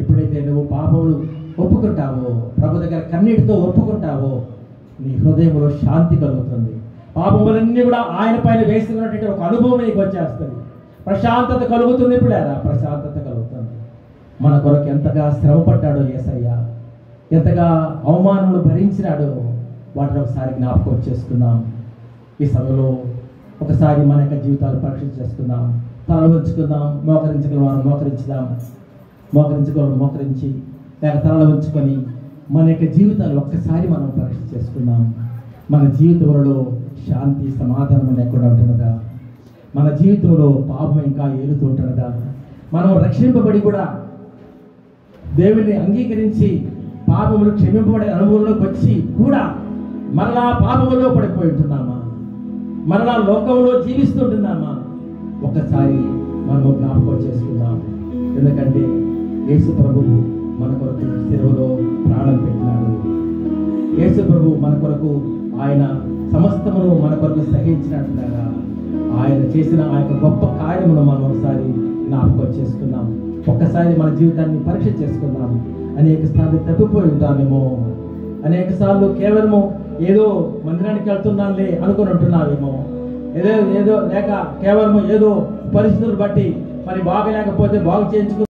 ఎప్పుడైతే నువ్వు పాపములు ఒప్పుకుంటావో, ప్రభు దగ్గర కన్నీటితో ఒప్పుకుంటావో, నీ హృదయంలో శాంతి కలుగుతుంది. పాపములన్నీ కూడా ఆయన పైన వేస్తున్నటువంటి ఒక అనుభవం నీకు వచ్చేస్తుంది. ప్రశాంతత కలుగుతుంది. ఇప్పుడేరా ప్రశాంతత కలుగుతుంది. మన కొరకు ఎంతగా శ్రమపడ్డాడో యేసయ్య, ఎంతగా అవమానములు భరించినాడో వాటిని ఒకసారి జ్ఞాపకం చేసుకుందాం. ఈ సమయంలో ఒకసారి మన యొక్క జీవితాలు పరీక్ష చేసుకుందాం. తల ఉంచుకుందాం. మోకరించగల వారు మోకరించుదాం. మోకరించగలరు మోకరించి లేక తలలో ఉంచుకొని మన యొక్క జీవితాలు ఒక్కసారి మనం పరీక్ష చేసుకుందాం. మన జీవితంలో శాంతి సమాధానం లేకుండా ఉంటున్నదా? మన జీవితంలో పాపం ఇంకా ఏలుతూ ఉంటున్నదా? మనం రక్షింపబడి కూడా దేవుని అంగీకరించి పాపములు క్షమింపబడే అనుభవంలోకి వచ్చి కూడా మరలా పాపములో పడిపోయి ఉంటున్నామా? మరలా లోకంలో జీవిస్తుంటున్నామా? ఒక్కసారి మనము జ్ఞాపకం చేసుకుందాం. ఎందుకంటే యేసు ప్రభువు మన కొరకు శిలువలో ప్రాణం పెట్టినాడు. యేసు ప్రభువు మన కొరకు ఆయన సమస్తమును మన కొరకు సహించినట్లుగా ఆయన చేసిన ఆ యొక్క గొప్ప కార్యమును మనం ఒకసారి జ్ఞాపకం చేసుకుందాం. ఒక్కసారి మన జీవితాన్ని పరీక్ష చేసుకుందాం. అనేక సార్లు తప్పిపోయి ఉంటామేమో. అనేక సార్లు కేవలము ఏదో మందిరానికి వెళ్తున్నానులే అనుకుని ఉంటున్నావేమో. ఏదో లేక కేవలము ఏదో పరిస్థితులు బట్టి మరి బాగలేకపోతే బాగు చేయించుకు